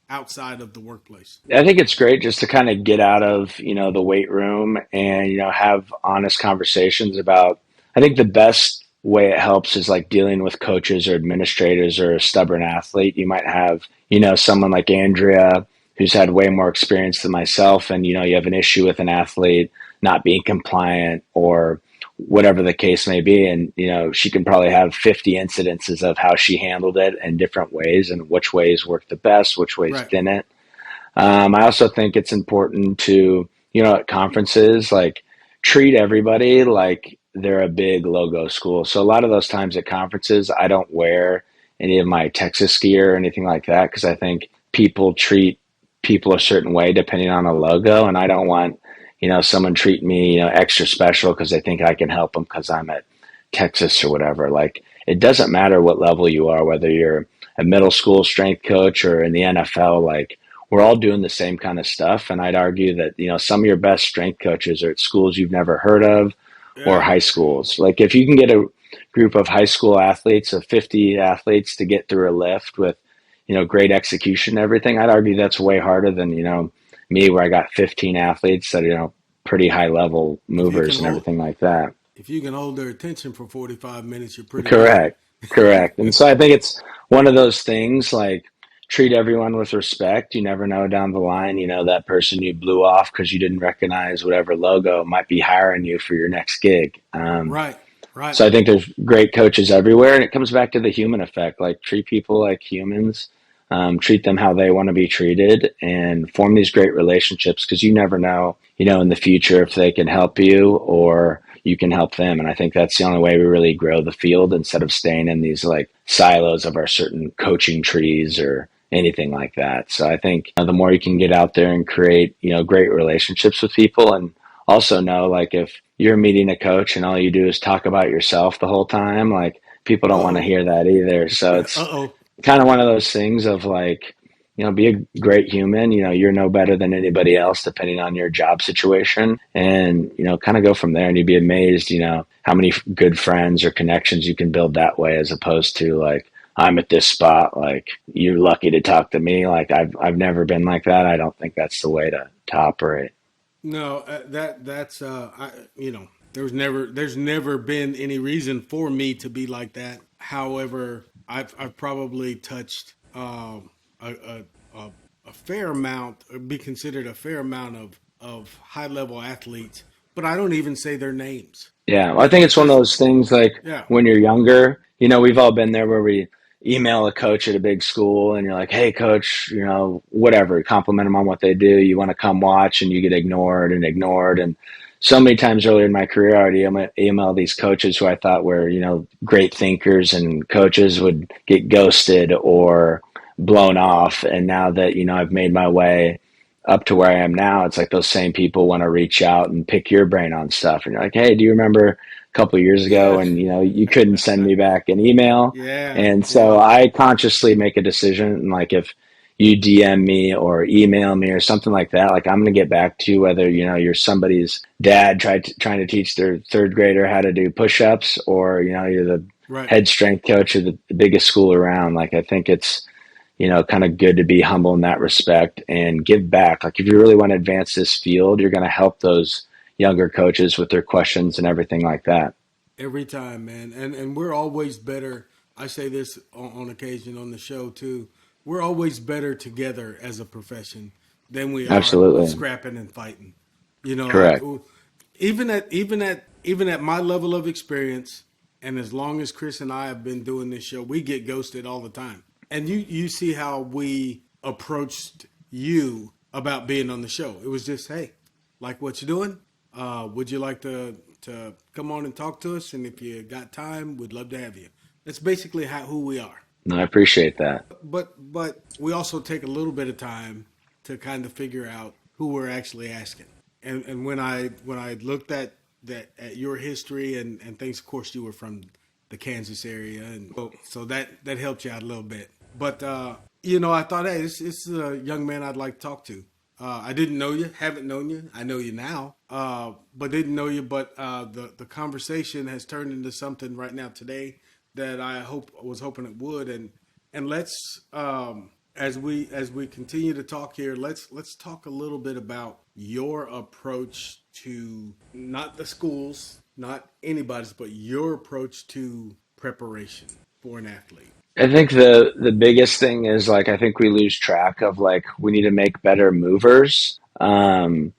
outside of the workplace? I think it's great just to kind of get out of, the weight room and, have honest conversations about, I think the best way it helps is like dealing with coaches or administrators or a stubborn athlete. You might have, someone like Andrea who's had way more experience than myself. And, you have an issue with an athlete not being compliant or whatever the case may be. And, she can probably have 50 incidences of how she handled it in different ways and which ways worked the best, which ways Right. didn't. I also think it's important to, at conferences, like, treat everybody like they're a big logo school. So a lot of those times at conferences, I don't wear any of my Texas gear or anything like that because I think people treat people a certain way depending on a logo, and I don't want someone treat me extra special because they think I can help them because I'm at Texas or whatever. Like, it doesn't matter what level you are, whether you're a middle school strength coach or in the NFL. Like, we're all doing the same kind of stuff. And I'd argue that, some of your best strength coaches are at schools you've never heard of or Yeah. high schools. Like, if you can get a group of high school athletes, of 50 athletes, to get through a lift with, great execution and everything, I'd argue that's way harder than, me, where I got 15 athletes that, pretty high level If you can movers and hold everything like that. if you can hold their attention for 45 minutes, you're pretty good. Correct. Correct. And so I think it's one of those things, like, treat everyone with respect. You never know down the line, that person you blew off because you didn't recognize whatever logo might be hiring you for your next gig. Right. Right. So I think there's great coaches everywhere, and it comes back to the human effect. Like, treat people like humans, treat them how they want to be treated, and form these great relationships because you never know, in the future if they can help you or you can help them. And I think that's the only way we really grow the field instead of staying in these like silos of our certain coaching trees or anything like that. So I think the more you can get out there and create, great relationships with people, and also know, like, if you're meeting a coach and all you do is talk about yourself the whole time, like, people don't want to Uh-oh. hear that either. So Uh it's oh. kind of one of those things of like, be a great human. You're no better than anybody else, depending on your job situation, and kind of go from there. And you'd be amazed, how many good friends or connections you can build that way, as opposed to like, I'm at this spot, like you're lucky to talk to me. Like I've never been like that. I don't think that's the way to operate. No, that's there's never been any reason for me to be like that. However, I've probably touched a, a, a a fair amount, or be considered a fair amount of high level athletes, but I don't even say their names. Yeah, well, I think It's it's one of just those things like yeah, when you're younger, we've all been there where we email a coach at a big school and you're like, hey, coach, whatever, compliment them on what they do. You want to come watch and you get ignored and ignored. And so many times earlier in my career, I already email these coaches who I thought were, great thinkers and coaches would get ghosted or blown off. And now that, I've made my way up to where I am now, it's like those same people want to reach out and pick your brain on stuff. And you're like, hey, do you remember a couple of years ago yeah, when, you couldn't send me back an email? yeah, And so yeah, I consciously make a decision. And like, if you DM me or email me or something like that, like I'm going to get back to you, whether, you're somebody's dad trying to teach their third grader how to do push-ups, or, you're the right. head strength coach of the biggest school around. Like, I think it's, kind of good to be humble in that respect and give back. Like if you really want to advance this field, you're going to help those younger coaches with their questions and everything like that. Every time, man, and we're always better. I say this on occasion on the show too. We're always better together as a profession than we are Absolutely. scrapping and fighting. You know, I, Correct. even at my level of experience, and as long as Chris and I have been doing this show, we get ghosted all the time. And you see how we approached you about being on the show. It was just, hey, like what you doing? Would you like to come on and talk to us? And if you got time, we'd love to have you. That's basically who we are. No, I appreciate that. But we also take a little bit of time to kind of figure out who we're actually asking. And when I looked at your history and things, of course you were from the Kansas area, and so that helped you out a little bit. But I thought, hey, this is a young man I'd like to talk to. I didn't know you, haven't known you. I know you now, but didn't know you. But the conversation has turned into something right now today that I was hoping it would. And let's as we continue to talk here, let's talk a little bit about your approach to not the schools, not anybody's, but your approach to preparation for an athlete. I think the biggest thing is like, I think we lose track of like, we need to make better movers. And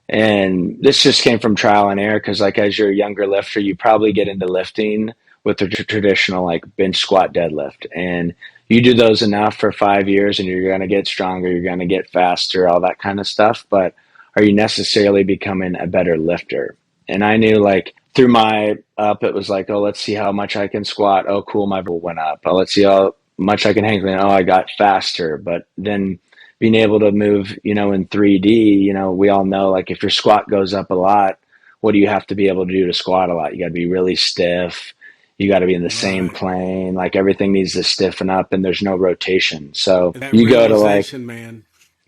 this just came from trial and error, because like as you're a younger lifter, you probably get into lifting with the traditional like bench squat deadlift. And you do those enough for 5 years and you're going to get stronger, you're going to get faster, all that kind of stuff. But are you necessarily becoming a better lifter? And I knew like through my up, it was like, oh, let's see how much I can squat. Oh, cool, my vertical went up. Oh, let's see how much I can hang. Oh, I got faster. But then being able to move, in 3D, we all know like if your squat goes up a lot, what do you have to be able to do to squat a lot? You got to be really stiff. You got to be in the same Right. plane. Like everything needs to stiffen up and there's no rotation. So That you go to like, realization, man.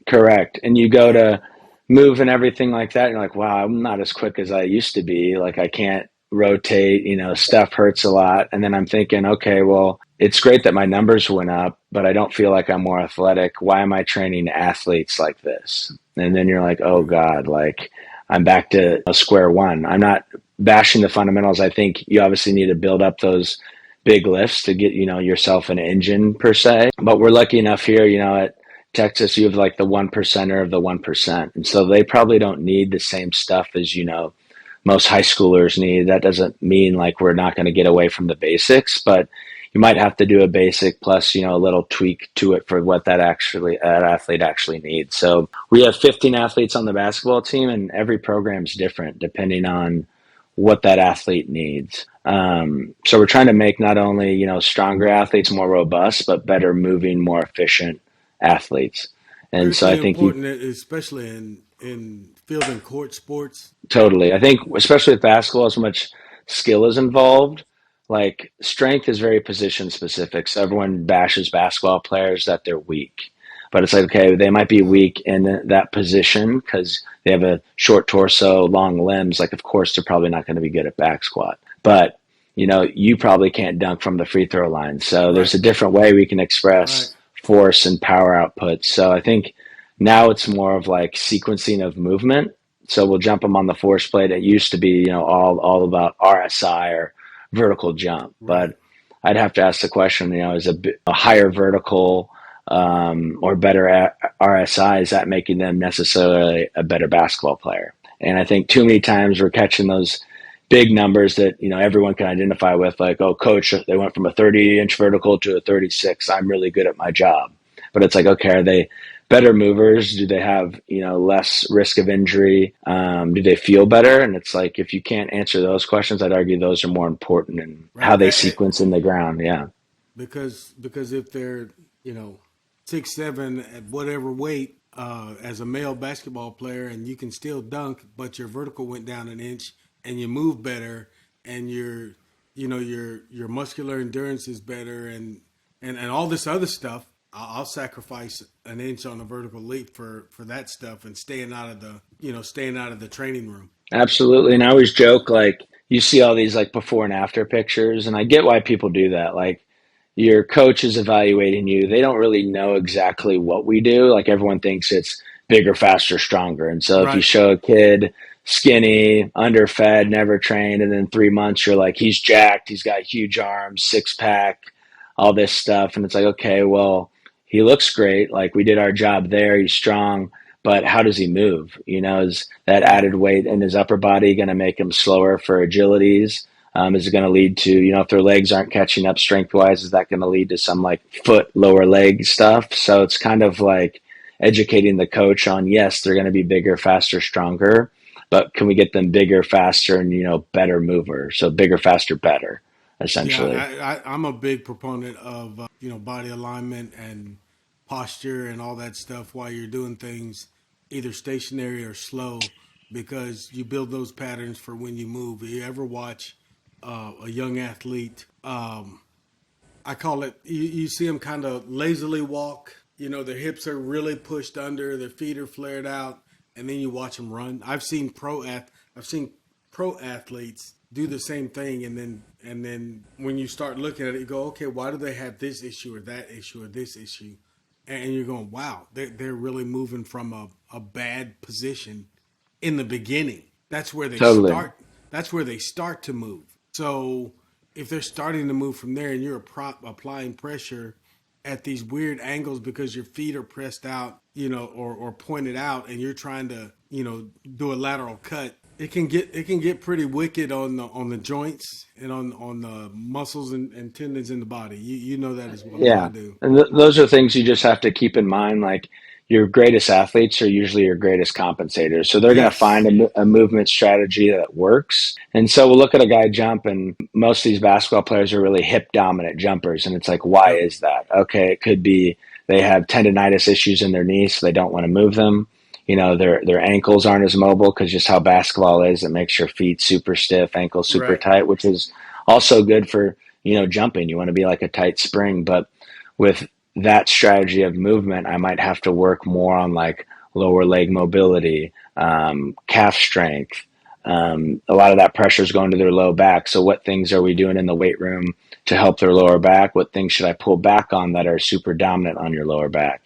correct. And you go Yeah. to move and everything like that. And you're like, wow, I'm not as quick as I used to be. Like I can't rotate, stuff hurts a lot. And then I'm thinking, okay, well, it's great that my numbers went up, but I don't feel like I'm more athletic. Why am I training athletes like this? And then you're like, oh God, like I'm back to square one. I'm not bashing the fundamentals. I think you obviously need to build up those big lifts to get, yourself an engine per se. But we're lucky enough here, at Texas, you have like the one percenter of the 1%. And so they probably don't need the same stuff as, most high schoolers need. That doesn't mean like we're not going to get away from the basics, but you might have to do a basic plus, a little tweak to it for what that athlete actually needs. So we have 15 athletes on the basketball team, and every program's different depending on what that athlete needs. So we're trying to make not only, stronger athletes more robust, but better moving, more efficient athletes. And so I Critically think you important, especially in field and court sports. totally, I think especially with basketball, as much skill is involved, like strength is very position specific. So everyone bashes basketball players that they're weak. But it's like, okay, they might be weak in that position because they have a short torso, long limbs. Like, of course, they're probably not going to be good at back squat. But, you probably can't dunk from the free throw line. So there's Right. a different way we can Right. express force and power output. So I think now it's more of like sequencing of movement. So we'll jump them on the force plate. It used to be, all about RSI or vertical jump. Right. But I'd have to ask the question, is a higher vertical or better RSI, is that making them necessarily a better basketball player? And I think too many times we're catching those big numbers that everyone can identify with, like, oh, coach, they went from a 30-inch vertical to a 36. I'm really good at my job. But it's like, okay, are they better movers? Do they have less risk of injury? Do they feel better? And it's like, if you can't answer those questions, I'd argue those are more important in how Right. they sequence in the ground. Yeah. Because if they're 6'7" at whatever weight, as a male basketball player, and you can still dunk, but your vertical went down an inch, and you move better, and your muscular endurance is better, and all this other stuff. I'll sacrifice an inch on a vertical leap for that stuff, and staying out of the training room. Absolutely. And I always joke, like, you see all these like before and after pictures, and I get why people do that. Like, your coach is evaluating you. They don't really know exactly what we do. Like, everyone thinks it's bigger, faster, stronger. And so if you Right. show a kid skinny, underfed, never trained, and then 3 months you're like, he's jacked, he's got huge arms, six pack, all this stuff. And it's like, okay, well, he looks great. Like, we did our job there. He's strong, but how does he move? Is that Right. added weight in his upper body going to make him slower for agilities? Is it going to lead to, if their legs aren't catching up strength wise, is that going to lead to some like foot, lower leg stuff? So it's kind of like educating the coach on, yes, they're going to be bigger, faster, stronger, but can we get them bigger, faster, and, better mover? So bigger, faster, better, Yeah, essentially. I'm a big proponent of body alignment and posture and all that stuff while you're doing things either stationary or slow, because you build those patterns for when you move. If you ever watch a young athlete, I call it, you see them kind of lazily walk. Their hips are really pushed under, their feet are flared out, and then you watch them run. I've seen pro athletes do the same thing, and then when you start looking at it, you go, okay, why do they have this issue or that issue or this issue? And you're going, wow, they're really moving from a bad position in the beginning. That's where they Totally. start. That's where they start to move. So if they're starting to move from there, and you're applying pressure at these weird angles because your feet are pressed out, or pointed out, and you're trying to, do a lateral cut, it can get pretty wicked on the joints and on the muscles and tendons in the body. You know that as well as I Yeah. do. And those are things you just have to keep in mind. Like, your greatest athletes are usually your greatest compensators. So they're going to find Yes. a movement strategy that works. And so we'll look at a guy jump, and most of these basketball players are really hip dominant jumpers. And it's like, why Yep. is that? Okay, it could be they have tendonitis issues in their knees, so they don't want to move them. Their ankles aren't as mobile because just how basketball is, it makes your feet super stiff, ankles super Right. tight, which is also good for, jumping. You want to be like a tight spring. But with that strategy of movement, I might have to work more on like lower leg mobility, calf strength. A lot of that pressure is going to their low back. So, what things are we doing in the weight room to help their lower back? What things should I pull back on that are super dominant on your lower back?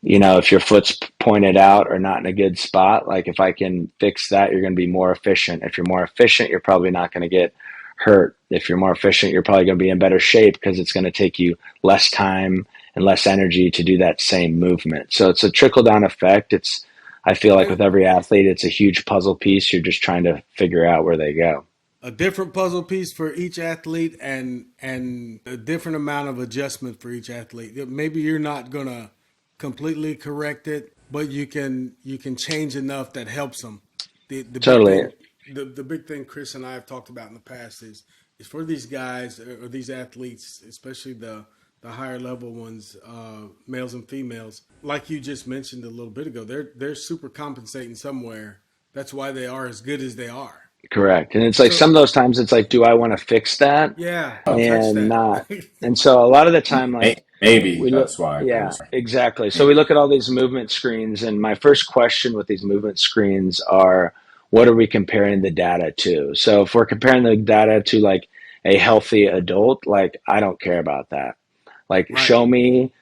If your foot's pointed out or not in a good spot, like, if I can fix that, you're going to be more efficient. If you're more efficient, you're probably not going to get hurt. If you're more efficient, you're probably going to be in better shape because it's going to take you less time and less energy to do that same movement. So it's a trickle down effect. I feel like And with every athlete, it's a huge puzzle piece. You're just trying to figure out where they go. a different puzzle piece for each athlete, and a different amount of adjustment for each athlete. Maybe you're not gonna completely correct it, but you can change enough that helps them. The big Totally. thing the big thing Chris and I have talked about in the past is for these guys, or these athletes, especially the higher level ones, males and females, like you just mentioned a little bit ago, they're super compensating somewhere. That's why they are as good as they are. Correct. And it's like So some of those times it's like, do I want to fix that yeah, touch and that. not? And so a lot of the time, like Maybe we look, that's why it yeah, goes. exactly. So we Maybe. look at all these movement screens, and my first question with these movement screens are, what are we comparing the data to? So if we're comparing the data to like a healthy adult, like I don't care about that. Like Right. show me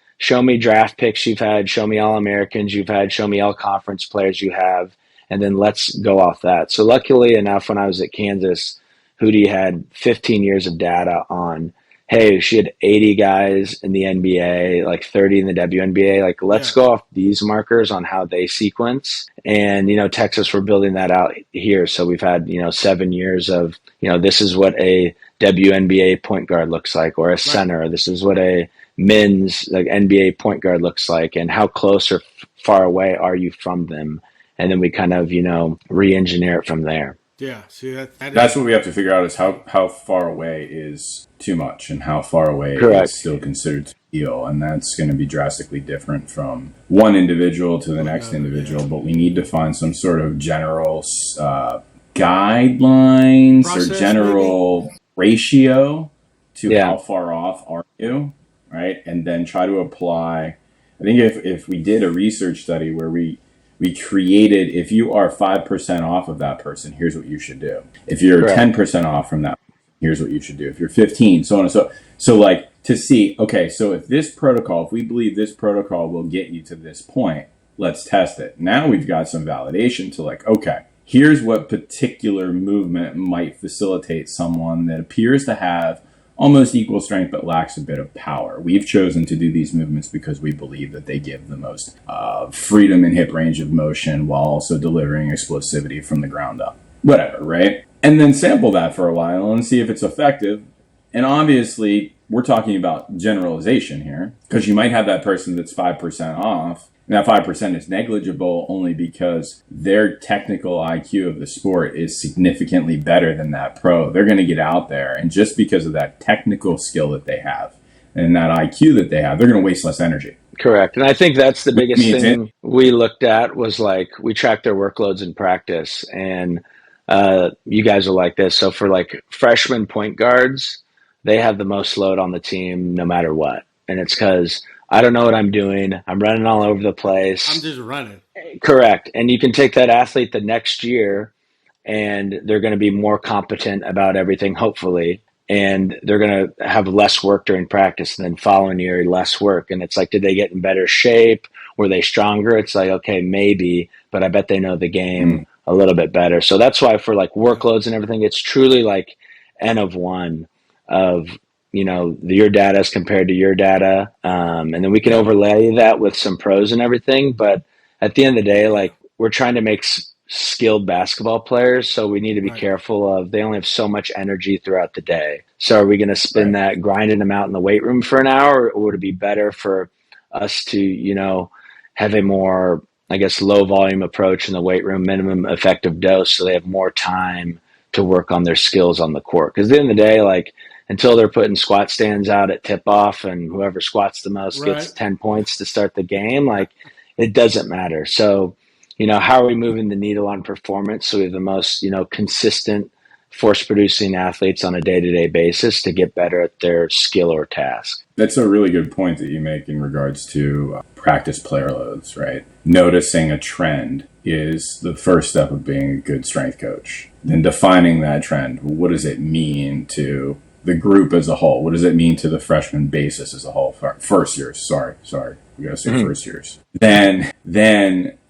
draft picks you've had, show me all Americans you've had, show me all conference players you have, and then let's go off that. So luckily enough, when I was at Kansas, Hootie had 15 years of data on, hey, she had 80 guys in the NBA, like 30 in the WNBA. Like, let's Yeah. go off these markers on how they sequence. And, Texas, we're building that out here. So we've had, 7 years of, this is what a WNBA point guard looks like, or a Right. center. This is what a men's like NBA point guard looks like, and how close or far away are you from them? And then we kind of, re-engineer it from there. Yeah. See that That's is what we have to figure out is how far away is too much and how far away is Correct. still considered to heal. And that's going to be drastically different from one individual to the next another. individual. But we need to find some sort of general guidelines or Process, general ratio to Yeah. how far off are you, right? And then try to apply. I think if we did a research study where we created, if you are 5% off of that person, here's what you should do. If you're Correct. 10% off from that, here's what you should do. If you're 15, so on and so like to see, okay, so if we believe this protocol will get you to this point, let's test it. Now we've got some validation to like, okay, here's what particular movement might facilitate someone that appears to have almost equal strength but lacks a bit of power. We've chosen to do these movements because we believe that they give the most freedom in hip range of motion while also delivering explosivity from the ground up. Whatever, right? And then sample that for a while and see if it's effective. And obviously, we're talking about generalization here because you might have that person that's 5% off. And that 5% is negligible only because their technical IQ of the sport is significantly better than that pro. They're going to get out there. And just because of that technical skill that they have and that IQ that they have, they're going to waste less energy. Correct. And I think that's the biggest Means thing we looked at was like we tracked their workloads in practice. And you guys are like this. So for like freshman point guards, they have the most load on the team no matter what. And it's because I don't know what I'm doing. I'm running all over the I'm place. just running. Correct. And you can take that athlete the next year and they're going to be more competent about everything, hopefully. And they're going to have less work during practice, and then following year, less work. And it's like, did they get in better shape? Were they stronger? It's like, okay, maybe, but I bet they know the game a little bit better. So that's why for like workloads and everything, it's truly like N of one of, your data as compared to your data. And then we can overlay that with some pros and everything. But at the end of the day, like we're trying to make skilled basketball players, so we need to be Right. careful of they only have so much energy throughout the day. So are we going to spend Right. that grinding them out in the weight room for an hour, or would it be better for us to, have a more, I guess, low volume approach in the weight room, minimum effective dose, so they have more time to work on their skills on the court? Because at the end of the day, like until they're putting squat stands out at tip off and whoever squats the most Right. gets 10 points to start the game, like it doesn't matter. So how are we moving the needle on performance so we have the most, consistent force producing athletes on a day-to-day basis to get better at their skill or task? That's a really good point that you make in regards to practice player loads, right? Noticing a trend is the first step of being a good strength coach. Then defining that trend. What does it mean to the group as a whole? What does it mean to the freshman basis as a whole? First years, sorry. We gotta say first years. Then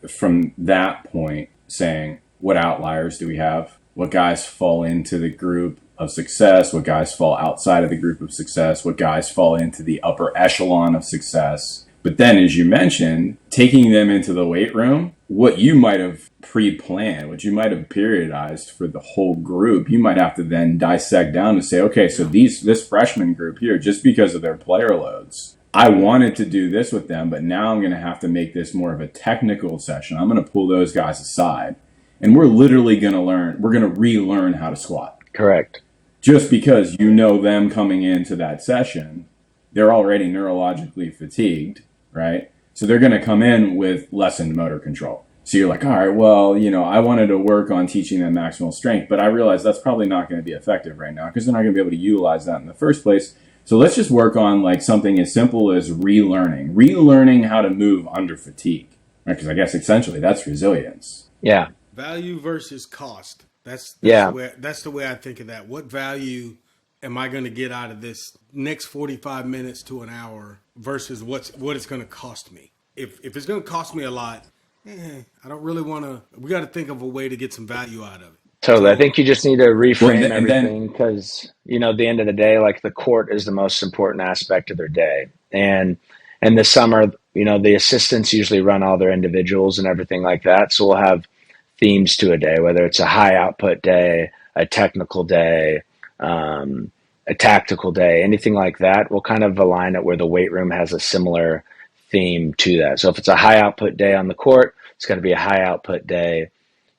from that point, saying what outliers do we have? What guys fall into the group of success? What guys fall outside of the group of success? What guys fall into the upper echelon of success? But then, as you mentioned, taking them into the weight room, what you might have pre-planned, what you might have periodized for the whole group, you might have to then dissect down to say, okay, so this freshman group here, just because of their player loads, I wanted to do this with them, but now I'm going to have to make this more of a technical session. I'm going to pull those guys aside, and we're literally going to we're going to relearn how to squat. Correct. Just because them coming into that session, they're already neurologically fatigued, right? So they're going to come in with lessened motor control. So you're like, all right, well, I wanted to work on teaching them maximal strength, but I realized that's probably not going to be effective right now because they're not going to be able to utilize that in the first place. So let's just work on like something as simple as relearning how to move under fatigue. Because I guess essentially that's resilience. Yeah. Value versus cost. That's Yeah. the way I think of that. What value am I going to get out of this next 45 minutes to an hour versus what it's going to cost me? If it's going to cost me a lot, I don't really want to. We got to think of a way to get some value out of it. Totally. I So think you just need to Well, reframe and then everything because, at the end of the day, like the court is the most important aspect of their day. And this summer, the assistants usually run all their individuals and everything like that. So we'll have themes to a day, whether it's a high output day, a technical day, a tactical day, anything like that. We'll kind of align it where the weight room has a similar theme to that. So if it's a high output day on the court, it's going to be a high output day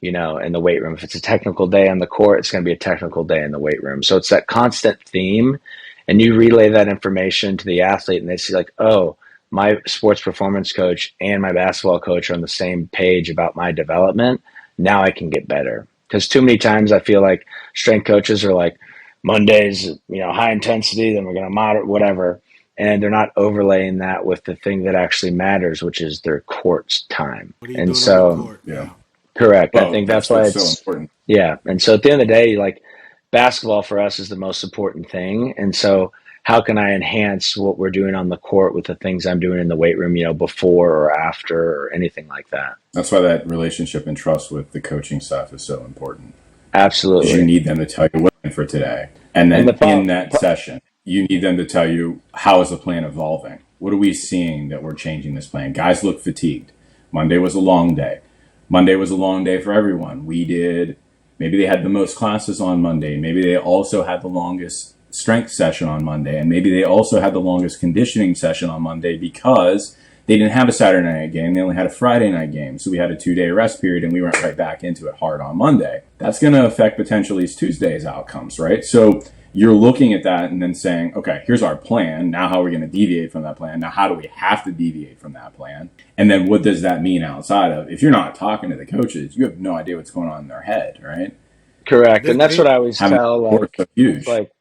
in the weight room. If it's a technical day on the court, it's going to be a technical day in the weight room. So it's that constant theme, and you relay that information to the athlete, and they see like, oh, my sports performance coach and my basketball coach are on the same page about my development. Now I can get better. Because too many times I feel like strength coaches are like, Mondays, high intensity, then we're going to moderate, whatever. And they're not overlaying that with the thing that actually matters, which is their court's time. what are you And doing on the so, court? yeah. correct. I Well, think that's that's why what's so it's, important. yeah. And so at the end of the day, like basketball for us is the most important thing. And so how can I enhance what we're doing on the court with the things I'm doing in the weight room, before or after or anything like that? That's why that relationship and trust with the coaching staff is so important. Because you Absolutely. need them to tell you what for today. And And then the in that session, you need them to tell you, how is the plan evolving? What are we seeing that we're changing this plan? Guys look fatigued. Monday was a long day. Monday was a long day for everyone. Maybe they had the most classes on Monday. Maybe they also had the longest strength session on Monday. And maybe they also had the longest conditioning session on Monday because they didn't have a Saturday night game. They only had a Friday night game. So we had a 2-day rest period and we went right back into it hard on Monday. That's going to affect potentially Tuesday's outcomes, right? So you're looking at that and then saying, okay, here's our plan. Now how are we going to deviate from that plan? Now how do we have to deviate from that plan? And then what does that mean outside of, if you're not talking to the coaches, you have no idea what's going on in their head, right? Correct. They, And that's they, what I always Having tell, support is so huge. like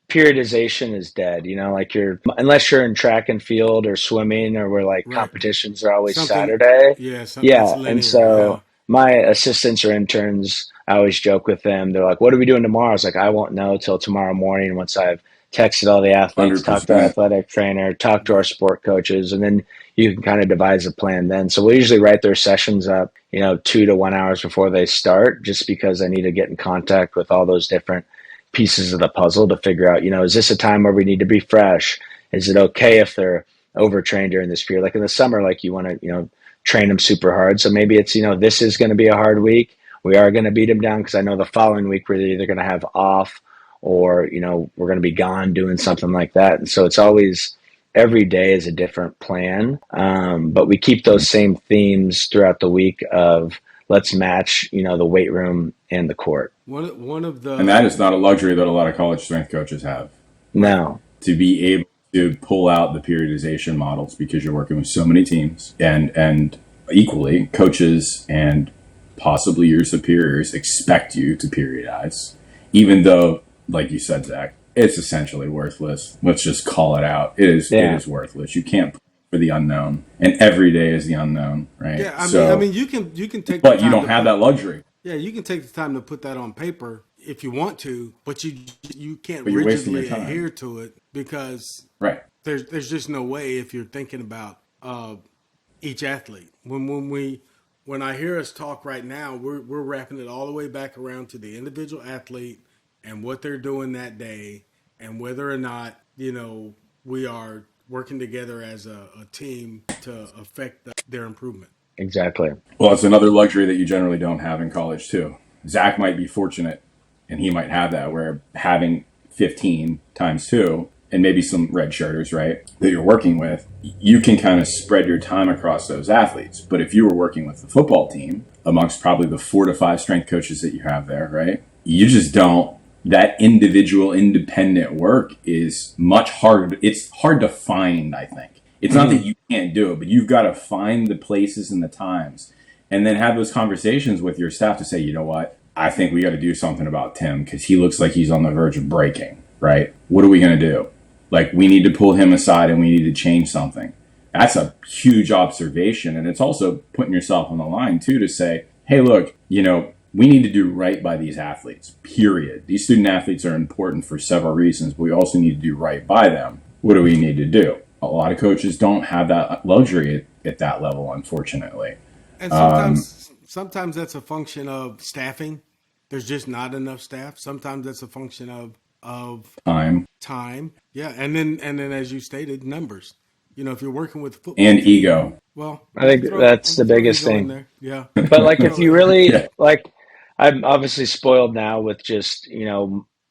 periodization is dead, like unless you're in track and field or swimming or where like right. competitions are always Something, Saturday. yeah, something that's Yeah. And linear. Yeah. so my assistants or interns, I always joke with them. They're like, what are we doing tomorrow? I was like, I won't know till tomorrow morning once I've texted all the athletes, talked to our 100%. athletic trainer, talked to our Right. sport coaches, and then you can kind of devise a plan then. So we usually write their sessions up, 2 to 1 hours before they start, just because I need to get in contact with all those different pieces of the puzzle to figure out, is this a time where we need to be fresh? Is it okay if they're overtrained during this period? Like in the summer, like you want to, train them super hard. So maybe it's, this is going to be a hard week. We are going to beat them down because I know the following week we're either going to have off or, we're going to be gone doing something like that. And so it's always, every day is a different plan. But we keep those same themes throughout the week of let's match, the weight room and the court. One of And that the is not a luxury that a lot of college strength coaches have, right. No. to be able to pull out the periodization models, because you're working with so many teams, and equally coaches and possibly your superiors expect you to periodize, even though, like you said, Zach, it's essentially worthless. Let's just call it out. It is Yeah. worthless. You can't plan for the unknown, and every day is the unknown, right? Yeah, So, I mean, you can take the but you time don't to have put, that luxury. yeah, you can take the time to put that on paper if you want to, but you can't But you're wasting your rigidly time. adhere to it because Right. there's just no way if you're thinking about each athlete. When I hear us talk right now, we're wrapping it all the way back around to the individual athlete and what they're doing that day, and whether or not we are working together as a team to affect their improvement. Exactly. Well, it's another luxury that you generally don't have in college, too. Zach might be fortunate, and he might have that, where having 15 times 2, and maybe some red shirters, right, that you're working with, you can kind of spread your time across those athletes. But if you were working with the football team, amongst probably the 4 to 5 strength coaches that you have there, right, you just don't. That individual, independent work is much harder. It's hard to find, I think. It's not that you can't do it, but you've got to find the places and the times and then have those conversations with your staff to say, you know what, I think we got to do something about Tim because he looks like he's on the verge of breaking, right? What are we going to do? Like, we need to pull him aside and we need to change something. That's a huge observation. And it's also putting yourself on the line, too, to say, hey, look, we need to do right by these athletes, period. These student athletes are important for several reasons, but we also need to do right by them. What do we need to do? A lot of coaches don't have that luxury at that level, unfortunately. And sometimes that's a function of staffing. There's just not enough staff. Sometimes that's a function of time. Yeah, and then as you stated, numbers. If you're working with football And team, ego. well, I think that's the biggest ego in thing. there. Yeah, But like, if you really Yeah. like, I'm obviously spoiled now with just,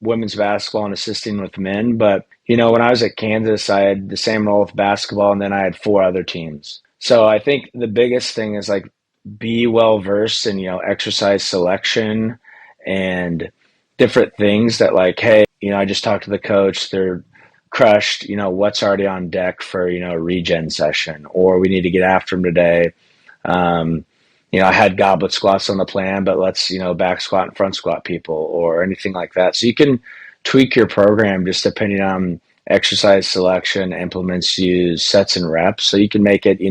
women's basketball and assisting with men. But, when I was at Kansas, I had the same role with basketball, and then I had four other teams. So I think the biggest thing is like, be well versed in, exercise selection and different things that, like, hey, I just talked to the coach, they're crushed, what's already on deck for, a regen session, or we need to get after them today. Um, I had goblet squats on the plan, but let's, back squat and front squat people or anything like that. So you can tweak your program just depending on exercise selection, implements used, sets and reps. So you can make it,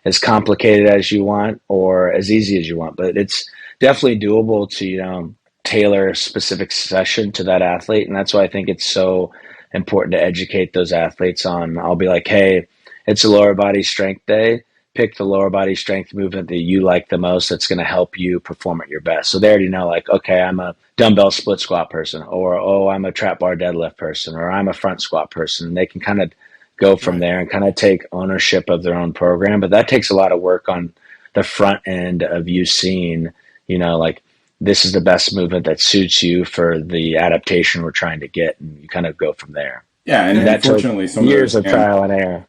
as complicated as you want or as easy as you want. But it's definitely doable to, tailor a specific session to that athlete. And that's why I think it's so important to educate those athletes on. I'll be like, hey, it's a lower body strength day. Pick the lower body strength movement that you like the most that's going to help you perform at your best. So they already know, like, okay, I'm a dumbbell split squat person, or, oh, I'm a trap bar deadlift person, or I'm a front squat person. And they can kind of go from right. there and kind of take ownership of their own program. But that takes a lot of work on the front end of you seeing, like, this is the best movement that suits you for the adaptation we're trying to get. And you kind of go from there. Yeah, and And that took unfortunately, some years of of trial and error.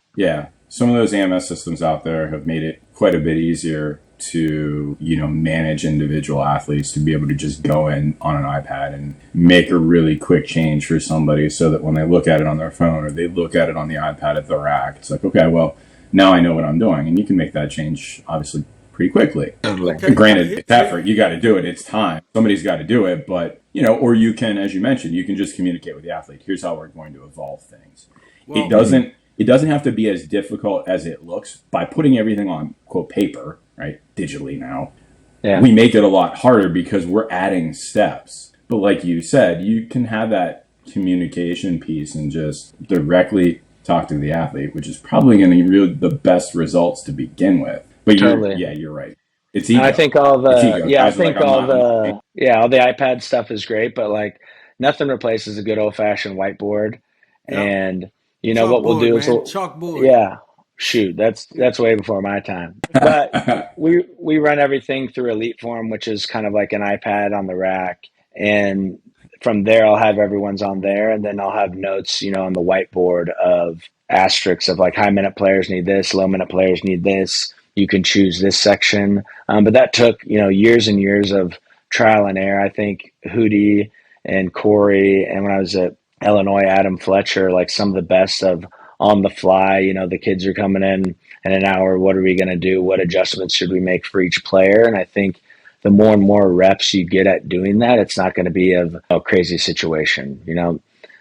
some of those AMS systems out there have made it quite a bit easier to, manage individual athletes to be able to just go in on an iPad and make a really quick change for somebody so that when they look at it on their phone or they look at it on the iPad at the rack, it's like, okay, well, now I know what I'm doing. And you can make that change, obviously, pretty quickly. Okay. Granted, it's effort. You got to do it. It's time. Somebody's got to do it. But, or you can, as you mentioned, you can just communicate with the athlete. Here's how we're going to evolve things. Well, It doesn't have to be as difficult as it looks by putting everything on, quote, paper, right? Digitally now. Yeah. We make it a lot harder because we're adding steps. But like you said, you can have that communication piece and just directly talk to the athlete, which is probably going to yield the best results to begin with. But Totally. you're right. It's ego. I think all It's ego. the Guys are like, all the iPad stuff is great, but like nothing replaces a good old fashioned whiteboard. yeah. And what we'll do is Chalkboard. yeah, shoot, that's way before my time. But we run everything through Elite Form, which is kind of like an iPad on the rack, and from there I'll have everyone's on there, and then I'll have notes, on the whiteboard of asterisks of like high minute players need this, low minute players need this. You can choose this section, but that took years and years of trial and error. I think Hootie and Corey, and when I was at Illinois, Adam Fletcher, like some of the best of on the fly. The kids are coming in an hour. What are we going to do? What adjustments should we make for each player? And I think the more and more reps you get at doing that, it's not going to be a crazy situation.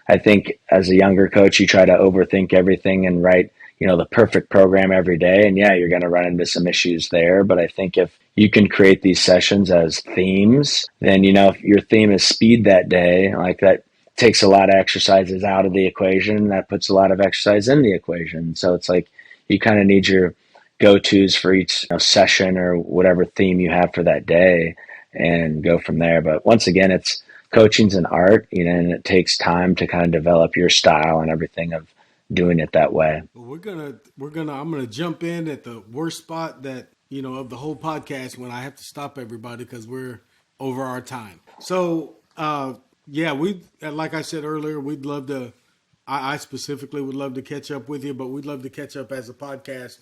I think as a younger coach, you try to overthink everything and write, the perfect program every day. And yeah, you're going to run into some issues there. But I think if you can create these sessions as themes, then, if your theme is speed that day, like that takes a lot of exercises out of the equation. That puts a lot of exercise in the equation. So it's like you kind of need your go-tos for each session or whatever theme you have for that day and go from there. But once again, it's coaching's an art, and it takes time to kind of develop your style and everything of doing it that way. Well, I'm gonna jump in at the worst spot that of the whole podcast when I have to stop everybody because we're over our time. So yeah, like I said earlier, we'd love to. I specifically would love to catch up with you, but we'd love to catch up as a podcast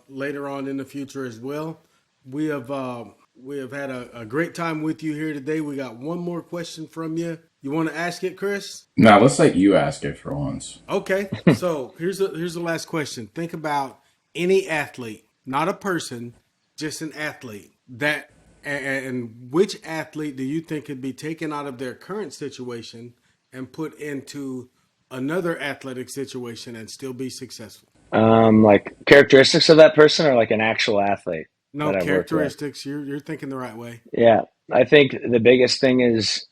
later on in the future as well. We have had a great time with you here today. We got one more question from you. You want to ask it, Chris? No, let's let you ask it for once. Okay. So here's the last question. Think about any athlete, not a person, just an athlete, that and which athlete do you think could be taken out of their current situation and put into another athletic situation and still be successful? Like characteristics of that person, or like an actual athlete No that I've worked with. characteristics. You're thinking the right way. Yeah, I think the biggest thing is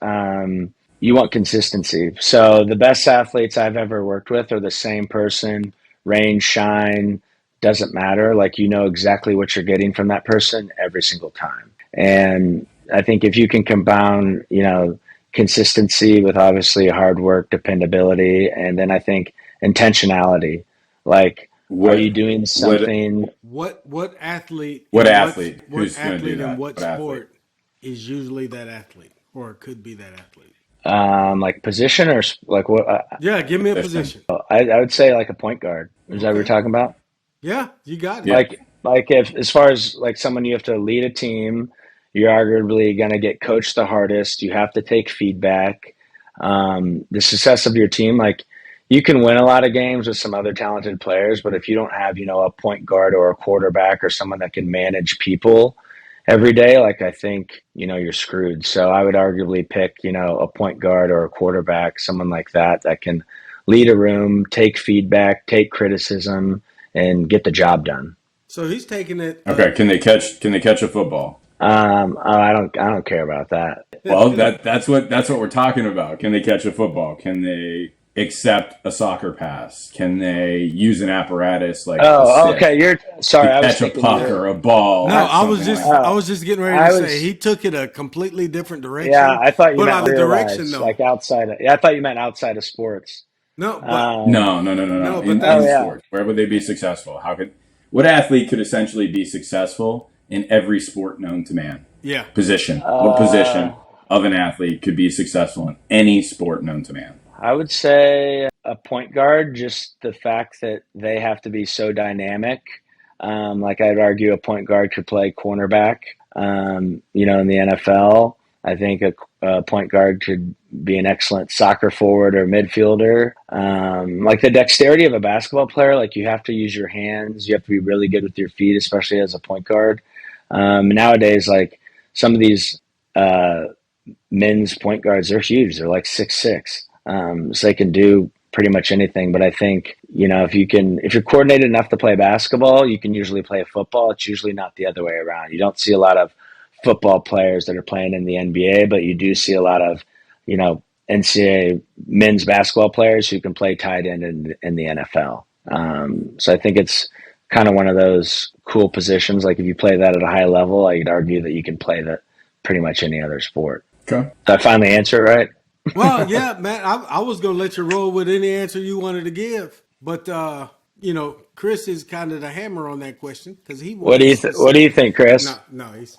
you want consistency. So the best athletes I've ever worked with are the same person, rain, shine, doesn't matter. Like you know exactly what you're getting from that person every single time. And I think if you can compound, consistency with obviously hard work, dependability, and then I think intentionality. Like, are What you doing what something? What athlete? what in athlete what who's going to do athlete in that? what What athlete? sport is usually that athlete or could be that athlete? Like position or like what? Yeah, give me a Position. position. I would say like a point guard. Is that what we're Okay. talking about? Yeah, you got it. Yeah. Like if as far as like someone you have to lead a team, you're arguably going to get coached the hardest. You have to take feedback. The success of your team, like you can win a lot of games with some other talented players, but if you don't have a point guard or a quarterback or someone that can manage people every day, like I think you're screwed. So I would arguably pick a point guard or a quarterback, someone like that that can lead a room, take feedback, take criticism, and get the job done. So he's taking it. Okay. Can they catch a football? I don't care about that. Well, that's what we're talking about. Can they catch a football? Can they accept a soccer pass? Can they use an apparatus like a Oh, stick okay. You're sorry. to I was catch a thinking puck you're. or a ball? No, or I was something just like that? I was just getting ready I to was. say he took it a completely different Yeah, direction. I thought you But meant on the direction realize, though. like outside of. Yeah, I thought you meant outside of sports. No, but Um. No, no, no, no, no. no, but In Oh that's yeah. sports, where would they be successful? What athlete could essentially be successful in every sport known to man? yeah. Position. What Uh. position of an athlete could be successful in any sport known to man? I would say a point guard. Just the fact that they have to be so dynamic. Like I'd argue, a point guard could play cornerback. In the NFL, I think a point guard could be an excellent soccer forward or midfielder. Like the dexterity of a basketball player, like you have to use your hands. You have to be really good with your feet, especially as a point guard. Nowadays, like some of these uh, men's point guards, they're huge. They're like 6'6", so they can do pretty much anything. But I think if you're coordinated enough to play basketball, you can usually play football. It's usually not the other way around. You don't see a lot of football players that are playing in the NBA, but you do see a lot of NCAA men's basketball players who can play tight end in the NFL. So I think it's kind of one of those cool positions. Like if you play that at a high level, I'd argue that you can play that pretty much any other sport. Okay. Did I finally answer it right? Well, yeah, man. I was gonna let you roll with any answer you wanted to give, but Chris is kind of the hammer on that question because he What do was you What do you specific. think, Chris? No, no, he's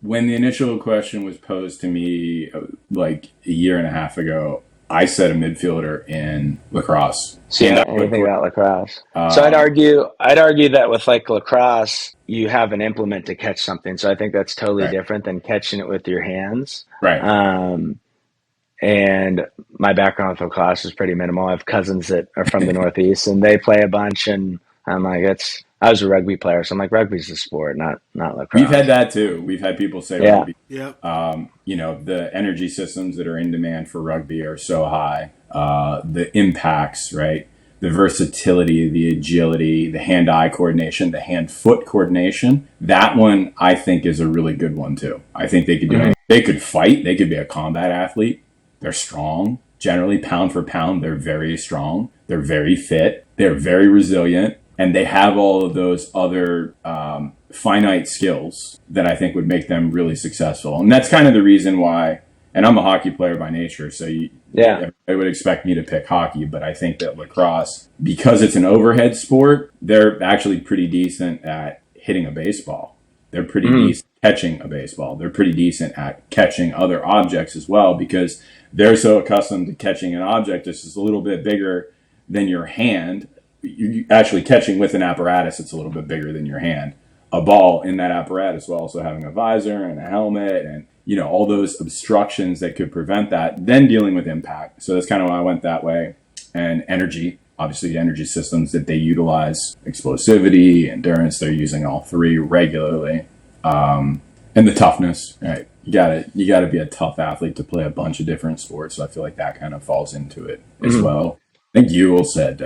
When the initial question was posed to me like a year and a half ago, I said a midfielder in lacrosse. So you And know I anything would, about lacrosse? So I'd um, argue I'd argue that with like lacrosse, you have an implement to catch something. So I think that's totally right, different than catching it with your hands. right. Um, and my background with lacrosse is pretty minimal. I have cousins that are from the Northeast, and they play a bunch. And I'm like, I was a rugby player, so I'm like, rugby's a sport, not We've had lacrosse. that too. We've had people say Yeah. rugby. yep. The energy systems that are in demand for rugby are so high. The impacts, right? The versatility, the agility, the hand-eye coordination, the hand-foot coordination. That one, I think, is a really good one too. I think they could do Mhm. it. They could fight. They could be a combat athlete. They're strong. Generally, pound for pound, they're very strong. They're very fit. They're very resilient. And they have all of those other finite skills that I think would make them really successful. And that's kind of the reason why, and I'm a hockey player by nature, so Yeah. I would expect me to pick hockey, but I think that lacrosse, because it's an overhead sport, they're actually pretty decent at hitting a baseball. They're pretty Mhm. decent catching a baseball. They're pretty decent at catching other objects as well because they're so accustomed to catching an object that's just a little bit bigger than your hand. You're actually catching with an apparatus that's a little bit bigger than your hand. A ball in that apparatus while also having a visor and a helmet and all those obstructions that could prevent that, then dealing with impact. So that's kind of why I went that way. And energy, obviously the energy systems that they utilize, explosivity, endurance, they're using all three regularly. And the toughness, right? You gotta be a tough athlete to play a bunch of different sports. So I feel like that kind of falls into it as well. I think Ewell said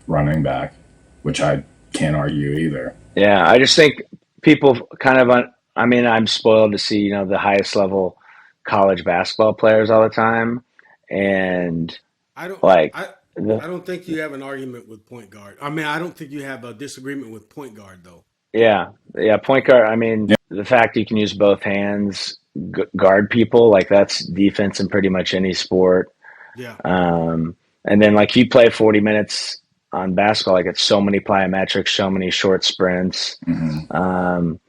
running back, which I can't argue either. Yeah, I just think people kind of, I mean, I'm spoiled to see, the highest level college basketball players all the time. And I don't. like, I the, I don't think you have an argument with point guard. I mean, I don't think you have a disagreement with point guard though. yeah, yeah, point guard. I mean, Yeah. the fact you can use both hands, guard people, like that's defense in pretty much any sport. Yeah, Um, and then like you play 40 minutes on basketball, like it's so many plyometrics, so many short sprints, Hmm. um,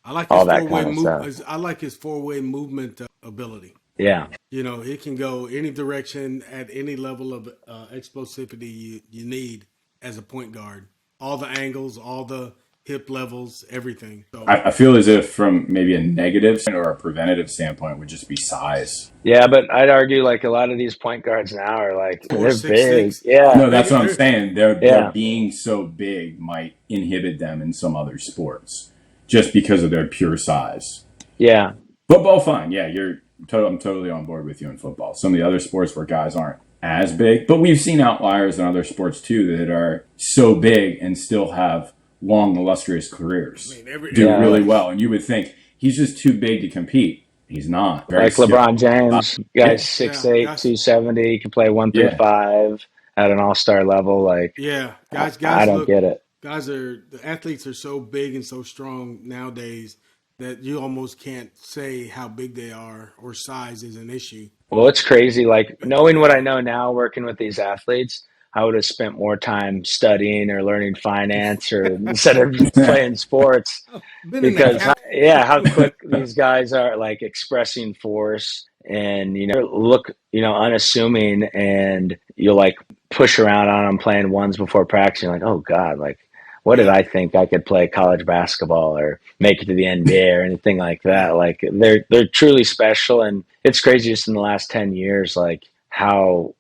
I like his all that four-way kind of move. stuff. I like his four-way movement ability. Yeah. It can go any direction at any level of explosivity you need as a point guard. All the angles, all the hip levels, everything. So I feel as if from maybe a negative or a preventative standpoint would just be size. Yeah, but I'd argue like a lot of these point guards now are like or they're six big. six. Yeah. No, that's what I'm saying. They're Yeah. being so big might inhibit them in some other sports just because of their pure size. Yeah. Football, fine. Yeah, I'm totally on board with you in football. Some of the other sports where guys aren't as big, but we've seen outliers in other sports too that are so big and still have long, illustrious careers. I mean, Do Yeah. really well, and you would think he's just too big to compete. He's not. Very Like LeBron James, Yeah. guy's 6'8", Yeah. 270, can play 1 through Yeah. 5 at an all-star level. Like Yeah, I guys don't look. get it. The athletes are so big and so strong nowadays that you almost can't say how big they are or size is an issue. Well, it's crazy. Like knowing what I know now, working with these athletes, I would have spent more time studying or learning finance or instead of playing sports. Been in Because that yeah, how quick these guys are like expressing force and look unassuming, and you'll like push around on them playing ones before practice. You're like, oh god, like what did I think I could play college basketball or make it to the NBA or anything like that? Like they're truly special, and it's crazy just in the last 10 years, like how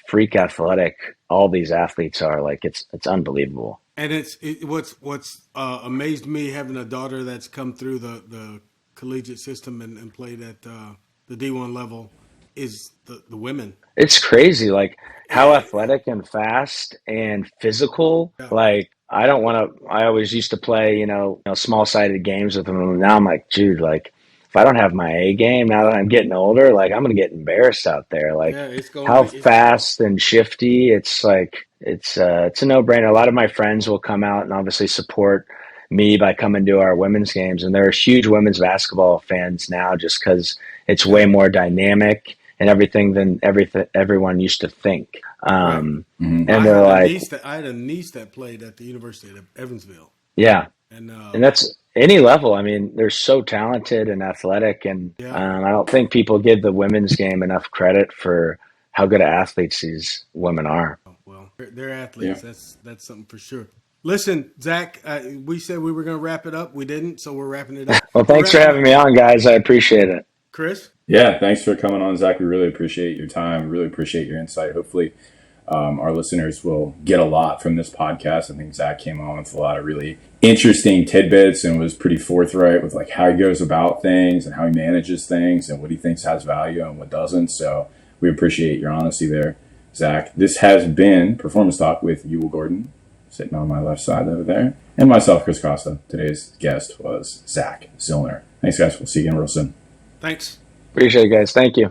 freak athletic all these athletes are. Like it's unbelievable. And what's amazed me, having a daughter that's come through the collegiate system and played at the D1 level, is the women. It's crazy, like how athletic and fast and physical. Yeah. Like I don't want to. I always used to play, small-sided games with them. And now I'm like, dude, like if I don't have my A game now that I'm getting older, like I'm gonna get embarrassed out there. Like Yeah, it's going how to, it's, fast and shifty. It's like it's a no-brainer. A lot of my friends will come out and obviously support me by coming to our women's games, and they're huge women's basketball fans now, just because it's way more dynamic and everything than everyone used to think. And they're like, I had a niece that played at the University of Evansville, yeah, and and that's any level. I mean, they're so talented and athletic, and yeah. I don't think people give the women's game enough credit for how good of athletes these women are. Well, they're athletes. Yeah. That's something for sure. Listen, Zach, we said we were going to wrap it up. We didn't, so we're wrapping it up. Well, thanks for having me on, guys. I appreciate it. Chris? Yeah, thanks for coming on, Zach. We really appreciate your time. Really appreciate your insight. Hopefully, our listeners will get a lot from this podcast. I think Zach came on with a lot of really interesting tidbits and was pretty forthright with like how he goes about things and how he manages things and what he thinks has value and what doesn't. So we appreciate your honesty there, Zach. This has been Performance Talk with Ewell Gordon, sitting on my left side over there, and myself, Chris Costa. Today's guest was Zack Zillner. Thanks, guys. We'll see you again real soon. Thanks. Appreciate it, guys. Thank you.